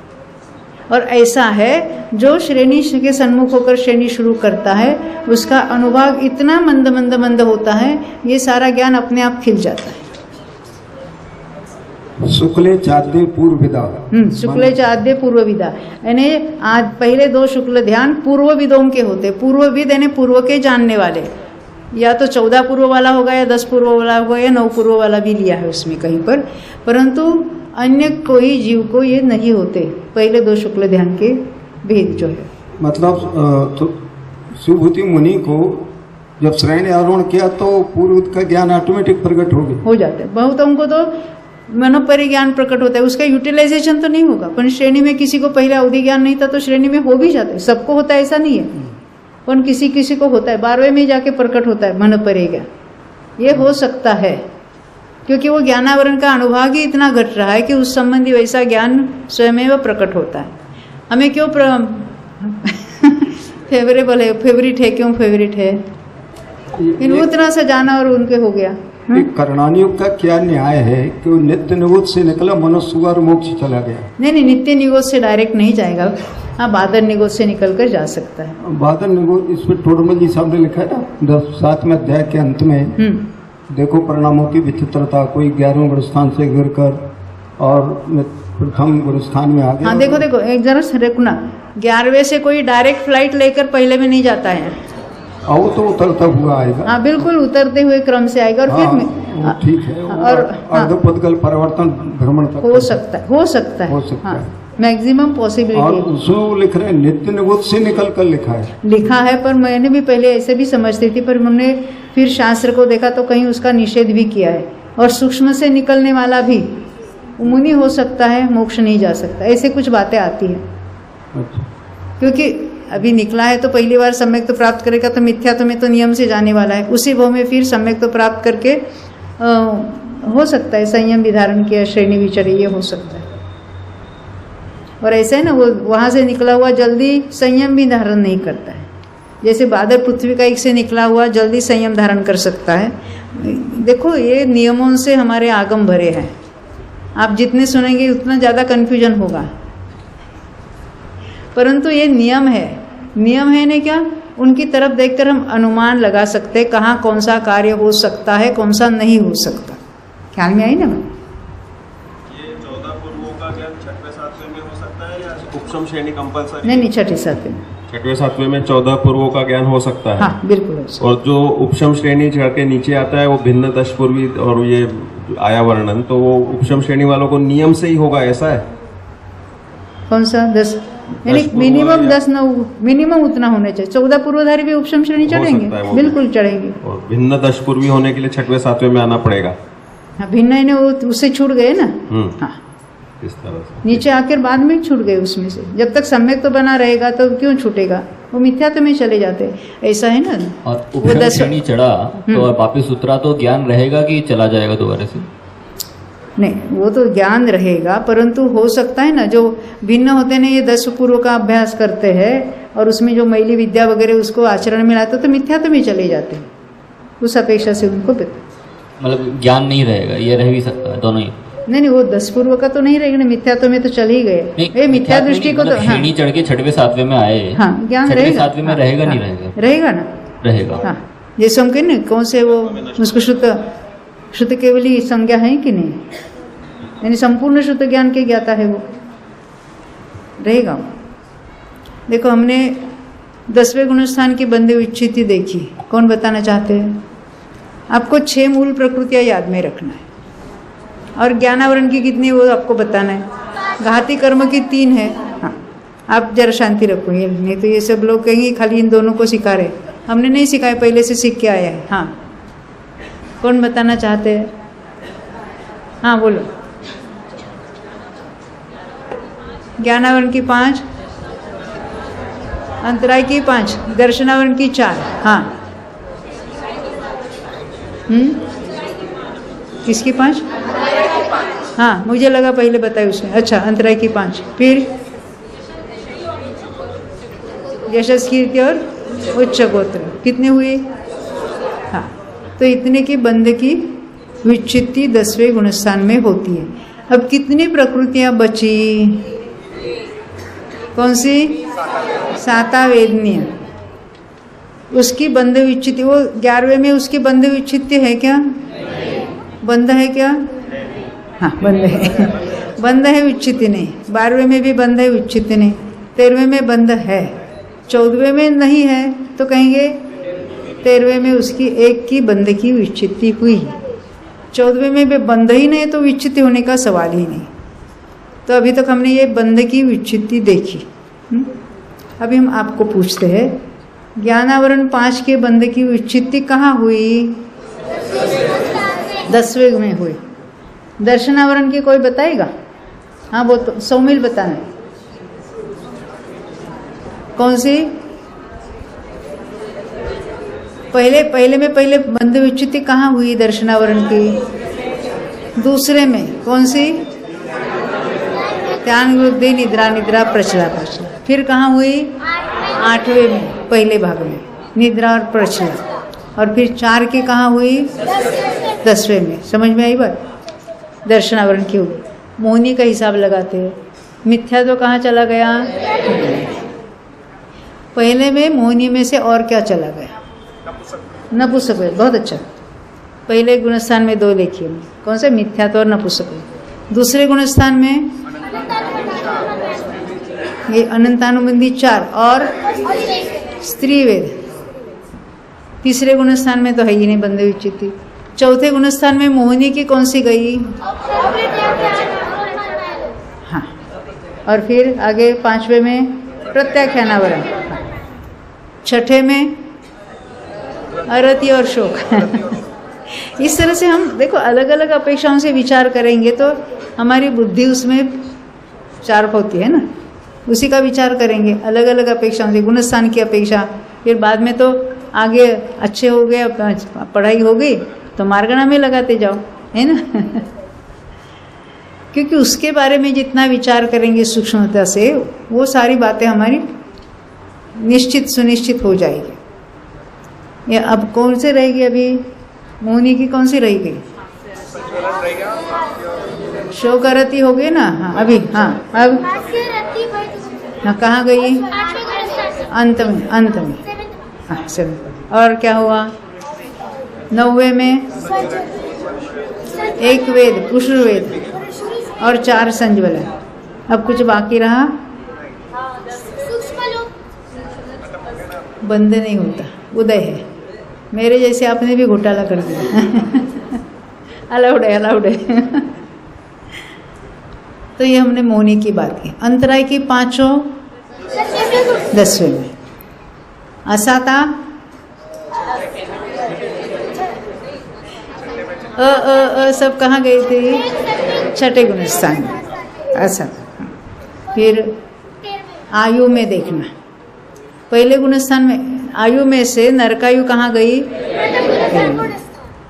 और ऐसा है जो श्रेणी के सन्मुख होकर श्रेणी शुरू करता है, उसका अनुभाग इतना मंद मंद मंद होता है, ये सारा ज्ञान अपने आप खिल जाता है। शुक्ले चाद्य पूर्व विदा, शुक्ले चाद्य पूर्व विदा, यानी आज पहले दो शुक्ल ध्यान पूर्व विदों के होते। पूर्वविद यानी पूर्व के जानने वाले, या तो 14 पूर्व वाला होगा या 10 पूर्व वाला होगा या 9 पूर्व वाला भी लिया है उसमें कहीं पर, परंतु अन्य कोई जीव को ये नहीं होते पहले दो शुक्ल ध्यान के भेद जो है। मतलब तो शिवभूति मुनि को जब श्रेणी आरोहण किया तो पूर्व का ज्ञान ऑटोमेटिक प्रकट हो जाता है। बहुतों को तो मनोपरि ज्ञान प्रकट होता है, उसका यूटिलाइजेशन तो नहीं होगा, पर श्रेणी में किसी को पहले अवधि ज्ञान नहीं था तो श्रेणी में हो भी जाता है। सबको होता है ऐसा नहीं है, पर किसी किसी को होता है, 12वें में जाके प्रकट होता है मनोपरि ज्ञान। ये हो सकता है क्योंकि वो ज्ञानावरण का अनुभाग ही इतना घट रहा है कि उस संबंधी वैसा ज्ञान स्वयं प्रकट होता है। हमें क्यों फेवरेबल है, फेवरेट है, क्यों फेवरेट है, इन उतना सा जाना और उनके हो गया। कर्णानियोग का क्या न्याय है कि वो नित्य निगोद से निकला, मनुष्य और मोक्ष चला गया? नहीं, नित्य निगोद से डायरेक्ट नहीं जाएगा, हाँ बादर निगोद से निकल कर जा सकता है। बादर निगोद, इसमें टोडरमल जी साहब ने लिखा है ना 7वें अध्याय के अंत में, देखो परिणामों की विचित्रता, कोई 11वें गुरुस्थान से गिर कर और प्रथम गुरुस्थान में आ गया। हाँ देखो एक जरा रुकना, 11वें से कोई डायरेक्ट फ्लाइट लेकर पहले में नहीं जाता है, वो तो उतरता हुआ आएगा। हाँ बिल्कुल उतरते हुए क्रम से आएगा और फिर ठीक है, और अर्धपदगल परिवर्तन भ्रमण तक हो सकता है, मैक्सिमम पॉसिबिलिटी। और उसमें लिख रहे हैं नित्य निगोद से निकल कर लिखा है, पर मैंने भी पहले ऐसे भी समझती थी, पर हमने फिर शास्त्र को देखा तो कहीं उसका निषेध भी किया है। और सूक्ष्म से निकलने वाला भी मुनि हो सकता है, मोक्ष नहीं जा सकता, ऐसे कुछ बातें आती है। अच्छा। क्योंकि अभी निकला है तो पहली बार सम्यक तो प्राप्त करेगा तो मिथ्यात्व में तो नियम से जाने वाला है, उसी भाव में फिर सम्यक तो प्राप्त करके हो सकता है संयम भी धारण किया, श्रेणी विचरी, ये हो सकता है। और ऐसे है ना, वो वहाँ से निकला हुआ जल्दी संयम भी धारण नहीं करता है, जैसे बादल पृथ्वी का एक से निकला हुआ जल्दी संयम धारण कर सकता है। देखो ये नियमों से हमारे आगम भरे हैं, आप जितने सुनेंगे उतना ज़्यादा कन्फ्यूजन होगा, परंतु ये नियम है ना, क्या उनकी तरफ देखकर हम अनुमान लगा सकते हैं कहाँ कौन सा कार्य हो सकता है, कौन सा नहीं हो सकता। ख्याल में आई ना? ये 14 पूर्वों का ज्ञान 6वें 7वें में हो सकता है या उपशम श्रेणी कंपलसरी? नहीं 6ठे 7वें में। 6वें 7वें में 14 पूर्वों का ज्ञान हो सकता है। हाँ बिल्कुल हो सकता है। और जो उपशम श्रेणी चढ़ के नीचे आता है वो भिन्न 10 पूर्वी और ये आया वर्णन, तो वो उपशम श्रेणी वालों को नियम से ही होगा, ऐसा है? कौन सा 10? यानी मिनिमम 10 न, मिनिमम उतना होना चाहिए। 14 पूर्वधारी भी उपशम श्रेणी चढ़ेंगे, बिल्कुल चढ़ेंगे। और भिन्न 10 पूर्वी होने के लिए 6वें 7वें में आना पड़ेगा। हाँ भिन्न है ना, वो उससे छूट गए ना। हाँ इस तरह से नीचे आकर बाद में छूट गए उसमें से। जब तक सम्यक तो बना रहेगा तो क्यों छूटेगा, वो मिथ्यात्व में चले जाते हैं, ऐसा है ना। और उपशम श्रेणी चढ़ा तो वापिस उतरा तो ज्ञान रहेगा कि चला जाएगा दोबारा से? नहीं, वो तो ज्ञान रहेगा, परंतु हो सकता है ना जो भिन्न होते हैं ये 10 पूर्व का अभ्यास करते हैं और उसमें जो मैली विद्या वगैरह उसको आचरण में लाते तो मिथ्यात्व में चले जाते हैं, उस अपेक्षा से उनको मतलब ज्ञान नहीं रहेगा, ये रह भी सकता है दोनों ही? नहीं वो 10 पूर्व का तो नहीं रहेगा ना, मिथ्यात्व में तो चल ही गए। मिथ्या दृष्टि को तो श्रेणी चढ़ के 6वें 7वें में आए, हाँ ज्ञान रहेगा, 7वें में रहेगा नहीं रहेगा ना, रहेगा। हाँ जैसे हम कहें कौन से वो उसको शुद्ध केवली संज्ञा है कि नहीं, यानी संपूर्ण शुद्ध ज्ञान के ज्ञाता है वो, रहेगा। देखो हमने 10वें गुणस्थान की बंधे विच्छित्ति देखी, कौन बताना चाहते हैं? आपको 6 मूल प्रकृतियां याद में रखना है और ज्ञानावरण की कितनी वो आपको बताना है। घाती कर्म की 3 है। हाँ, आप जरा शांति रखो, ये नहीं तो ये सब लोग कहेंगे खाली इन दोनों को सिखा रहे। हमने नहीं सिखाया, पहले से सीख के आया है। हाँ, कौन बताना चाहते हैं? हाँ बोलो। ज्ञानावरण की 5, अंतराय की 5, दर्शनावरण की 4। हाँ, किसकी 5? हाँ, मुझे लगा पहले बताई उसने। अच्छा, अंतराय की 5, फिर यशस कीर्ति और उच्च गोत्र कितने हुए? हाँ, तो इतने की बंध की विच्छित्ति 10वें गुणस्थान में होती है। अब कितनी प्रकृतियां बची? कौन सी? साता वेदनीय, उसकी बंध विच्छित्ति। वो 11वें में उसकी बंध विच्छित्ति है क्या? बंध है क्या? हाँ, बंध है। बंध है, विच्छित्ति नहीं। 12वें में भी बंध है, विच्छित्ति नहीं। 13वें में बंध है, 14वें में नहीं है, तो कहेंगे 13वें में उसकी एक की बंध की विच्छित्ति हुई। 14वें में भी बंध ही नहीं तो विच्छित्ति होने का सवाल ही नहीं। तो अभी तक हमने ये बंध की विच्छित्ति देखी। अभी हम आपको पूछते हैं, ज्ञानावरण 5 के बंध की विच्छित्ति कहाँ हुई? 10वें में हुई। दर्शनावरण की कोई बताएगा? हाँ, वो तो सौमिल बताना। कौन सी? पहले बंध विच्छित्ति कहाँ हुई दर्शनावरण की? दूसरे में। कौन सी? ध्यान वृद्धि, निद्रा निद्रा, प्रचला प्रचला। फिर कहाँ हुई? 8वें में, पहले भाग में, निद्रा और प्रचला। और फिर 4 की कहाँ हुई? 10वें में। समझ में आई बात? दर्शनावरण की हुई। मोहिनी का हिसाब लगाते हैं। मिथ्या तो कहाँ चला गया? पहले में मोहिनी में से और क्या चला गया? नपुंसक। बहुत अच्छा। पहले गुणस्थान में 2 लिखिए। कौन से? मिथ्या तो और नपुंसक। दूसरे गुणस्थान में ये अनंतानुबंधी 4 और स्त्री वेद। तीसरे गुणस्थान में तो है ही नहीं बंध विच्छित्ति। चौथे गुणस्थान में मोहिनी की कौन सी गई? हाँ, और फिर आगे 5वें में प्रत्याख्यानावरण। 6ठे में अरति और शोक। इस तरह से हम देखो अलग अलग अपेक्षाओं से विचार करेंगे तो हमारी बुद्धि उसमें शार्प होती है ना, उसी का विचार करेंगे अलग अलग अपेक्षाओं से। गुणस्थान की अपेक्षा, फिर बाद में तो आगे अच्छे हो गए, पढ़ाई हो गई तो मार्गणा में लगाते जाओ, है ना। क्योंकि उसके बारे में जितना विचार करेंगे सूक्ष्मता से, वो सारी बातें हमारी निश्चित सुनिश्चित हो जाएगी। ये अब कौन से रहेगी? अभी मोहिनी की कौन सी रह गई? शोकरती हो गई ना। हाँ, अभी हाँ, अब हाँ, कहाँ गई? अंत में। हाँ, 7। और क्या हुआ? 9वें में 1 वेद, पुष्पवेद और 4 संज्वलन। अब कुछ बाकी रहा? बंद नहीं होता, उदय है। मेरे जैसे आपने भी घोटाला कर दिया। अलाउड है। तो ये हमने मोहिनी की बात की। अंतराय की 5 10वें में। असाता सब कहाँ गई थी? 6ठे गुणस्थान में। असाता। फिर आयु में देखना, पहले गुणस्थान में आयु में से नरकायु कहाँ गई?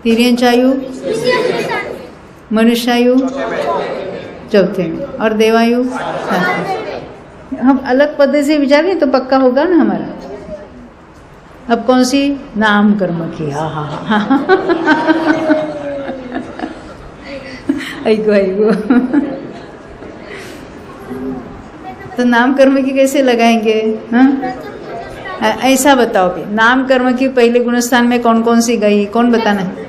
तिर्यंचायु, मनुष्यायु 4थे में, और देवायु। हम अलग पद्धति से विचार करें तो पक्का होगा ना हमारा। अब कौन सी? नाम कर्म की। हाँ। आइगो। तो नाम कर्म की कैसे लगाएंगे? हाँ, ऐसा बताओ कि नाम कर्म की पहले गुणस्थान में कौन कौन सी गई? कौन बताना है?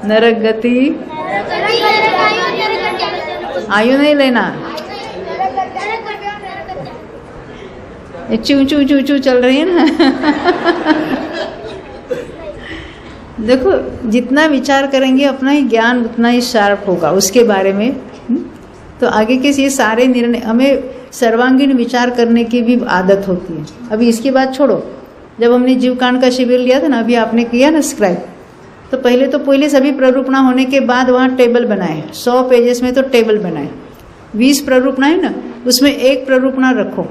नरक गति, आयु नहीं लेना, चू चू चू चू चल रही है ना। देखो जितना विचार करेंगे अपना ही ज्ञान उतना ही शार्प होगा उसके बारे में। तो आगे के ये सारे निर्णय हमें सर्वांगीण विचार करने की भी आदत होती है। अभी इसकी बात छोड़ो, जब हमने जीवकांड का शिविर लिया था ना, अभी आपने किया ना स्क्राइब, तो पहले सभी प्ररूपणा होने के बाद वहाँ टेबल बनाए, 100 पेजेस में तो टेबल बनाए, 20 प्ररूपणा है ना, उसमें एक प्ररूपणा रखो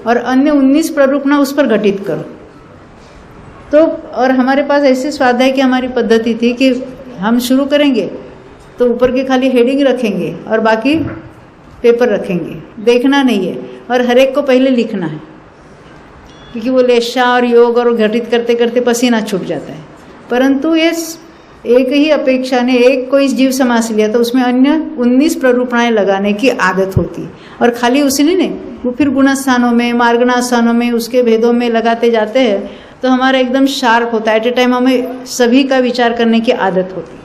और अन्य 19 प्ररूपणा उस पर घटित करो। तो और हमारे पास ऐसी स्वाध्याय की हमारी पद्धति थी कि हम शुरू करेंगे तो ऊपर के खाली हेडिंग रखेंगे और बाकी पेपर रखेंगे, देखना नहीं है, और हर एक को पहले लिखना है, क्योंकि वो लेशा और योग और घटित करते करते पसीना छूट जाता है। परंतु ये एक ही अपेक्षा ने एक कोई जीव समास लिया तो उसमें अन्य 19 प्ररूपणाएं लगाने की आदत होती है, और खाली उसने नहीं, वो फिर गुणस्थानों में, मार्गणास्थानों में, उसके भेदों में लगाते जाते हैं, तो हमारा एकदम शार्प होता है। एट ए टाइम हमें सभी का विचार करने की आदत होती है।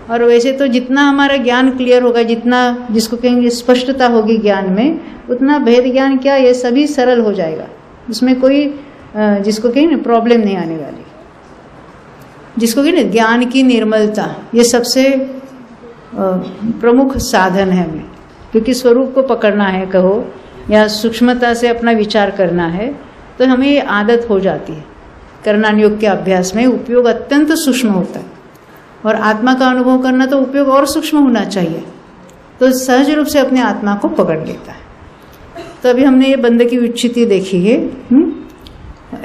और वैसे तो जितना हमारा ज्ञान क्लियर होगा, जितना जिसको कहेंगे स्पष्टता होगी ज्ञान में, उतना भेद ज्ञान क्या ये सभी सरल हो जाएगा, उसमें कोई जिसको कहेंगे प्रॉब्लम नहीं आने वाली। जिसको कहेंगे ज्ञान की निर्मलता, ये सबसे प्रमुख साधन है हमें, क्योंकि स्वरूप को पकड़ना है कहो या सूक्ष्मता से अपना विचार करना है, तो हमें ये आदत हो जाती है। करणान योग के अभ्यास में उपयोग अत्यंत सूक्ष्म होता है, और आत्मा का अनुभव करना तो उपयोग और सूक्ष्म होना चाहिए, तो सहज रूप से अपने आत्मा को पकड़ लेता है। तो अभी हमने ये बंद की विच्छिति देखी है,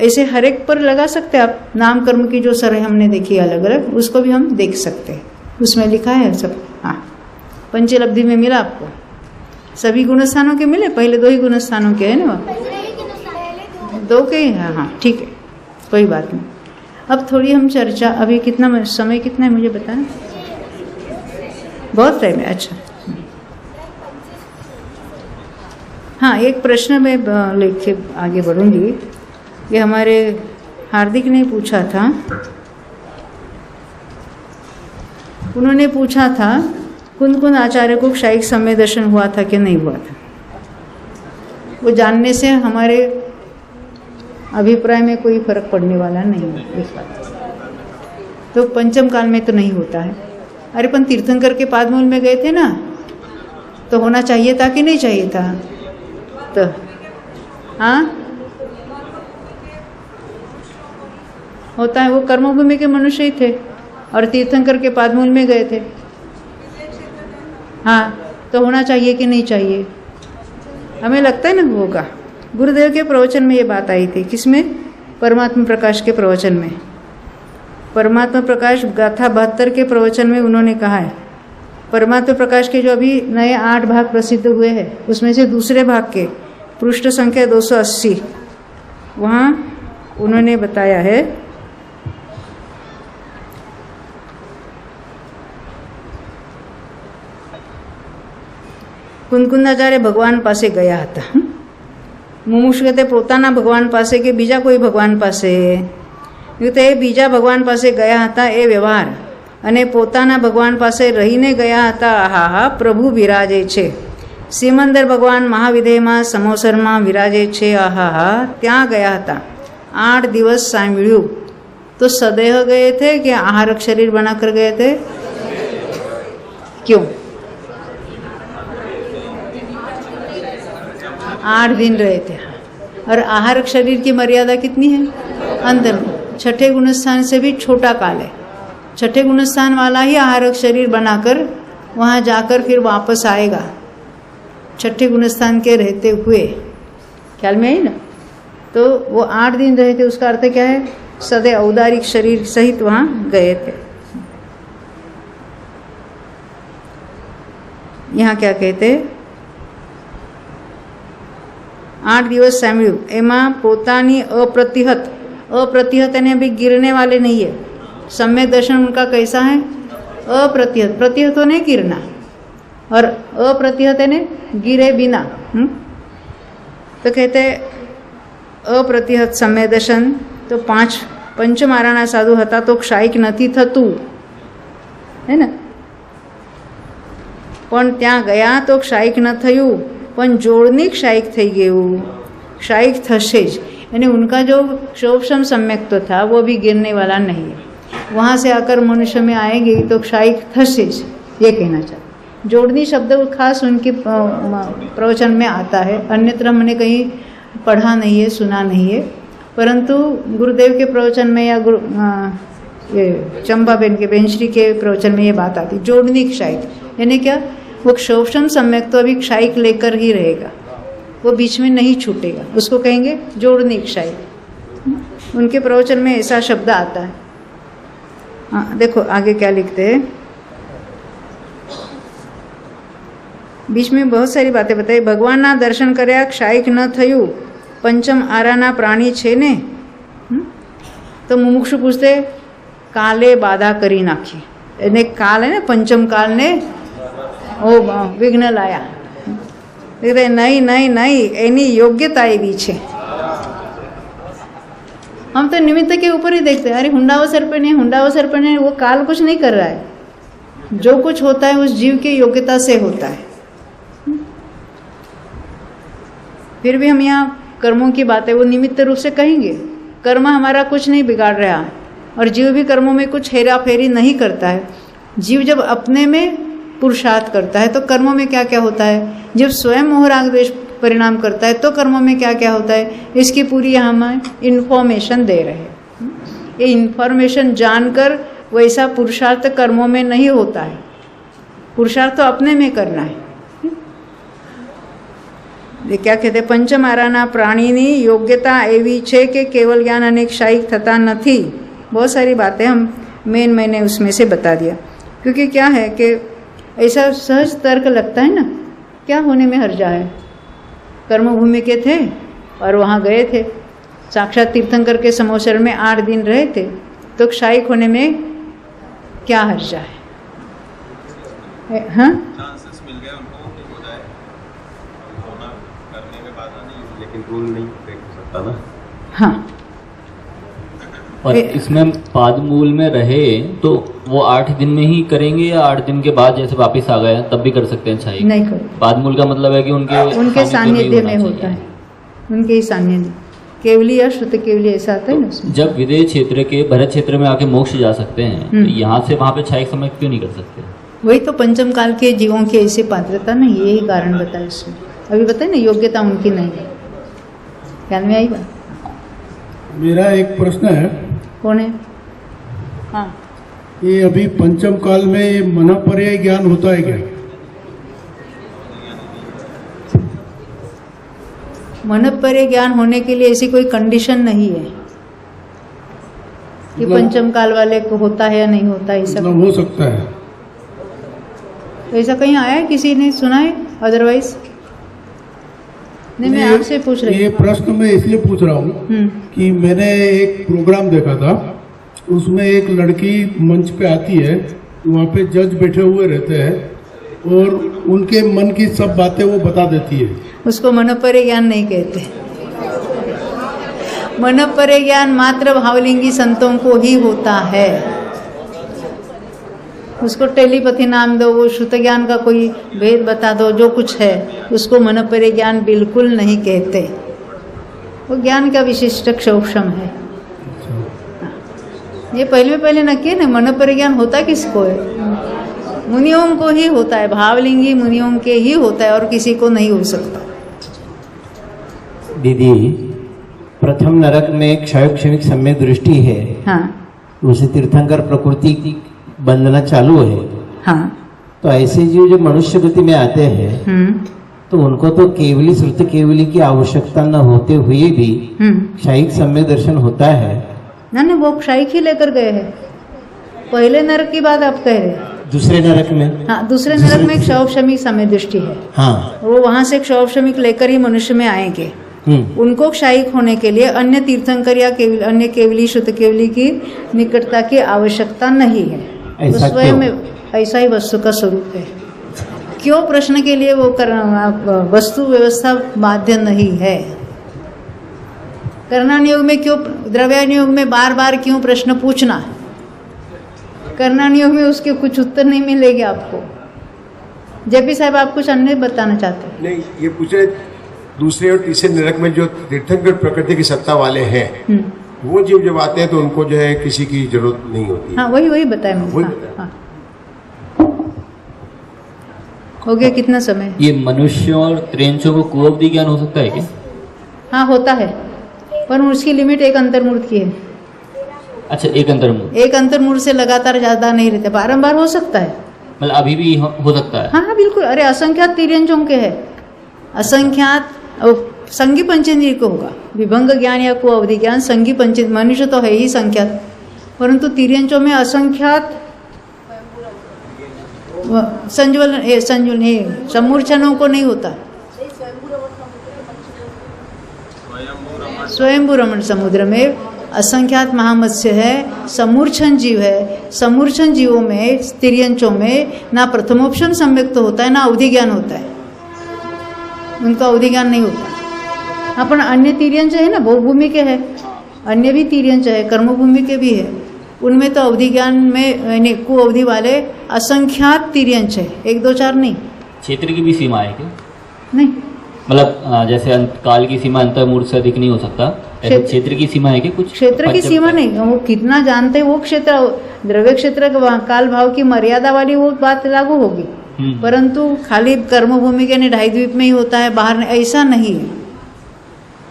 ऐसे हर एक पर लगा सकते हैं आप। नाम कर्म की जो सर हमने देखी अलग अलग, उसको भी हम देख सकते हैं, उसमें लिखा है सब। हाँ, पंचलब्धि में मिला आपको, सभी गुणस्थानों के मिले, पहले 2 ही गुणस्थानों के है ना, 2 के ही। हाँ हाँ ठीक है, कोई बात नहीं। अब थोड़ी हम चर्चा, अभी कितना समय कितना है मुझे बताना, बहुत टाइम है। अच्छा हाँ, एक प्रश्न मैं लेके आगे बढ़ूंगी। ये हमारे हार्दिक ने पूछा था, उन्होंने पूछा था कुन आचार्य को क्षयिक समय दर्शन हुआ था कि नहीं हुआ था। वो जानने से हमारे अभिप्राय में कोई फर्क पड़ने वाला नहीं है इस बात। तो पंचम काल में तो नहीं होता है। अरे पण तीर्थंकर के पादमूल में गए थे ना, तो होना चाहिए था कि नहीं चाहिए था? तो हाँ होता है, वो कर्मभूमि के मनुष्य ही थे और तीर्थंकर के पादमूल में गए थे। हाँ, तो होना चाहिए कि नहीं चाहिए? हमें लगता है ना होगा। गुरुदेव के प्रवचन में ये बात आई थी, किसमें? परमात्मा प्रकाश के प्रवचन में। परमात्मा प्रकाश गाथा 72 के प्रवचन में उन्होंने कहा है, परमात्मा प्रकाश के जो अभी नए 8 भाग प्रसिद्ध हुए हैं, उसमें से दूसरे भाग के पृष्ठ संख्या 280, वहाँ उन्होंने बताया है કુંદકુંદાચાર્ય ભગવાન પાસે ગયા હતા। મુમુક્ષુ કહેતે પોતાના ભગવાન પાસે કે બીજા કોઈ ભગવાન પાસે? તે બીજા ભગવાન પાસે ગયા હતા એ વ્યવહાર, અને પોતાના ભગવાન પાસે રહીને ગયા હતા। આહા, પ્રભુ વિરાજે છે। સિમંદર ભગવાન મહાવિધેયમાં સમોસરમાં વિરાજે છે। આહા, ત્યાં ગયા હતા। 8 દિવસ સાંભળ્યું। તો સદેહ ગયે थे कि आहारक शरीर बनाकर गए थे? क्यों? 8 दिन रहे थे। और आहारक शरीर की मर्यादा कितनी है? अंदर में 6ठे गुणस्थान से भी छोटा काल है। 6ठे गुणस्थान वाला ही आहारक शरीर बनाकर वहाँ जाकर फिर वापस आएगा, 6ठे गुणस्थान के रहते हुए। ख्याल में आई ना? तो वो 8 दिन रहे थे, उसका अर्थ क्या है? सदैव औदारिक शरीर सहित वहाँ गए थे। यहाँ क्या कहते? 8 દિવસ સાંભળ્યું, એમાં પોતાની अप्रतिहत यानी अभी गिरने वाले नहीं है। सम्यक दर्शन उनका कैसा है? अप्रतिहत। प्रतिहत तो नहीं गिरना, और अप्रतिहत यानी गिरे बिना। तो कहते अप्रतिहत सम्यक दर्शन तो 5 पंचमाराना साधु हता तो क्षायिक नहीं थतु। है ને. પણ ત્યાં ગયા તો ક્ષાયિક ન થયું, પણ જોડની ક્ષાયિક થઈ ગયું, ક્ષायिक થશે જ. यानी उनका जो क्षोभशम सम्यक्त्व था वो भी गिरने वाला नहीं है. वहाँ से आकर मनुष्य में आएंगे तो क्षायिक थशे ज, ये कहना चाहते. जोड़नी शब्द खास उनके प्रवचन में आता है, अन्यत्र हमने कहीं पढ़ा नहीं है, सुना नहीं है, परंतु गुरुदेव के प्रवचन में या ये चंपाबेन के बेनश्री के प्रवचन में ये बात आती. जोड़नी क्षायिक यानी क्या, वो क्षोभशम सम्यक्त्व अभी क्षायिक लेकर ही रहेगा, वो बीच में नहीं छूटेगा, उसको कहेंगे जोड़नी क्षायिक. उनके प्रवचन में ऐसा शब्द आता है. हाँ, देखो आगे क्या लिखते हैं. बीच में बहुत सारी बातें बताई. भगवानना दर्शन કર્યા, ક્ષાયિક ન થયું, પંચમ આરાના પ્રાણી છે ને. તો મુમુક્ષુ પૂછતે કાલે બાધા કરી નાખી, એને કાલ હે ને પંચમ કાલને ઓ વિઘ્ન લાયા. नहीं नहीं नहीं, एनी योग्यता एवी छे. हम तो निमित्त के ऊपर ही देखते हैं, अरे हुंडावसर पे नहीं, हुंडावसर पे नहीं, वो काल कुछ नहीं कर रहा है. जो कुछ होता है उस जीव की योग्यता से होता है. फिर भी हम यहाँ कर्मों की बातें वो निमित्त रूप से कहेंगे. कर्म हमारा कुछ नहीं बिगाड़ रहा है और जीव भी कर्मों में कुछ हेरा फेरी नहीं करता है. जीव जब अपने में पुरुषार्थ करता है तो कर्मों में क्या क्या होता है, जब स्वयं मोह राग द्वेष परिणाम करता है तो कर्मों में क्या क्या होता है, इसकी पूरी हम इन्फॉर्मेशन दे रहे हैं. ये इन्फॉर्मेशन जानकर वैसा पुरुषार्थ कर्मों में नहीं होता है, पुरुषार्थ तो अपने में करना है. ये क्या कहते हैं, पंचमाराना प्राणीनी योग्यता एवी छे कि केवल ज्ञान अनेक क्षायिक थता नहीं. बहुत सारी बातें हम मैंने उसमें से बता दिया, क्योंकि क्या है कि ऐसा सहज तर्क लगता है ना, क्या होने में हर्जा है. कर्मभूमि के थे और वहाँ गए थे, साक्षात तीर्थंकर के समोसर में 8 दिन रहे थे, तो क्षायिक होने में क्या हर्जा है. हाँ, चांसेस मिल गए उनको कि हो जाए, होना करने में बाधा नहीं, लेकिन रूल नहीं ब्रेक हो सकता ना. हाँ. और इसमें पादमूल में रहे तो वो 8 दिन में ही करेंगे या 8 दिन के बाद जैसे वापस आ गए तब भी कर सकते हैं क्षायिक? नहीं कर. पादमूल का मतलब है कि उनके सानिध्य में होता है, उनके ही सानिध्य. केवली या श्रुत केवली ऐसा आता है ना उसमें. जब विदेह क्षेत्र के भरत क्षेत्र में आके मोक्ष जा सकते हैं, तो यहाँ से वहाँ पे क्षायिक समय क्यों नहीं कर सकते? वही तो पंचम काल के जीवों की ऐसी पात्रता नहीं, यही कारण बताया इसमें. अभी बताए ना, योग्यता उनकी नहीं है. ध्यान में आई बात. मेरा एक प्रश्न है. कौन है? हाँ, ये अभी पंचम काल में ये मनपर्याय ज्ञान होता है क्या? मनपर्याय ज्ञान होने के लिए ऐसी कोई कंडीशन नहीं है कि पंचम काल वाले को होता है या नहीं होता है. ऐसा मतलब हो सकता है. ऐसा कहीं आया है, किसी ने सुना है? अदरवाइज नहीं, मैं आपसे पूछ रही ये प्रश्न मैं इसलिए पूछ रहा हूँ कि मैंने एक प्रोग्राम देखा था, उसमें एक लड़की मंच पे आती है, वहाँ पे जज बैठे हुए रहते हैं और उनके मन की सब बातें वो बता देती है. उसको मनोपर्य ज्ञान नहीं कहते. मनोपर्य ज्ञान मात्र भावलिंगी संतों को ही होता है. उसको टेलीपैथी नाम दो, वो श्रुत ज्ञान का कोई भेद बता दो, जो कुछ है उसको मनोपर्य ज्ञान बिल्कुल नहीं कहते. वो ज्ञान का विशिष्ट क्षोभशम है. ये पहले न किए ना, मनोपर्य ज्ञान होता किसको है? मुनियों को ही होता है, भावलिंगी मुनियों के ही होता है और किसी को नहीं हो सकता. दीदी, प्रथम नरक में क्षयक्षणिक सम्यक दृष्टि है. हाँ उसे तीर्थंकर प्रकृति की बंधना चालू है. हाँ. तो ऐसे जीव जो मनुष्य गति में आते हैं तो उनको तो केवली श्रुत केवली की आवश्यकता न होते हुए भी क्षयिक सम्यक दर्शन होता है ना. वो क्षयिक ही लेकर गए हैं. पहले नरक की बात आप कह रहे हैं. दूसरे नरक में, हाँ, दूसरे नरक में क्षौभशमिक समय दृष्टि है. हाँ, वो वहां से क्षौभशमिक लेकर ही मनुष्य में आएंगे. उनको क्षयिक होने के लिए अन्य तीर्थंकर या अन्य केवली शुद्ध केवली की निकटता की आवश्यकता नहीं है. ऐसा स्वयं में ऐसा ही वस्तु का स्वरूप है. क्यों प्रश्न के लिए वो वस्तु व्यवस्था बाध्य नहीं है. कर्णानुयोग में क्यों, द्रव्यानुयोग में बार बार क्यों प्रश्न पूछना? करना योग में उसके कुछ उत्तर नहीं मिलेगा आपको। जेपी साहब आप कुछ अन्य बताना चाहते हैं? नहीं, ये पूछ रहे दूसरे और तीसरे नरक में जो तीर्थंकर प्रकृति की सत्ता वाले हैं, वो जीव जब आते हैं तो उनको जो है किसी की जरूरत नहीं होती। हाँ, वही बताया मैंने। हाँ। हो गया कितना समय? ये मनुष्यों और त्रियंचों को कुअवधि ज्ञान हो सकता है क्या? हाँ, होता है, पर उसकी लिमिट एक अंतर्मूर्त की है। अच्छा, एक अंतर्मूर्त। एक अंतर्मूर्त से लगातार ज्यादा नहीं रहते, बारंबार हो सकता है। मतलब अभी भी हो सकता है? हाँ, बिल्कुल। अरे असंख्यात तिर्यंचों के है, असंख्यात संगी पंचेंद्रिय को होगा विभंग ज्ञान या को अवधि ज्ञान। संगी पंचेंद्रिय मनुष्य तो है ही संख्यात, परंतु तिर्यंचों में असंख्यात समूर्छनों को नहीं होता। स्वयंभू रमण समुद्र में असंख्यात महामत्स्य है, समूर्छन जीव है। समूर्छन जीवों में तिर्यंचों में ना प्रथमोपशन सम्यक्त होता है, ना अवधि ज्ञान होता है, उनका अवधि ज्ञान नहीं होता। अपन अन्य तिर्यंच है ना, भूभूमि के है, अन्य भी तिर्यंच है, कर्मभूमि के भी है, उनमें तो अवधि ज्ञान में यानी को अवधि वाले असंख्यात तिर्यंच है, 1 2 4 नहीं। क्षेत्र की भी सीमा है क्या? नहीं, मतलब जैसे काल की सीमा अंतर्मूर्त से अधिक नहीं हो सकता, ऐसे क्षेत्र की सीमा है क्या कुछ? क्षेत्र की सीमा नहीं, वो कितना जानते हैं वो क्षेत्र, द्रव्य क्षेत्र काल भाव की मर्यादा वाली वो बात लागू होगी, परंतु खाली कर्मभूमि के 2.5 द्वीप में ही होता है, बाहर नहीं, ऐसा नहीं है।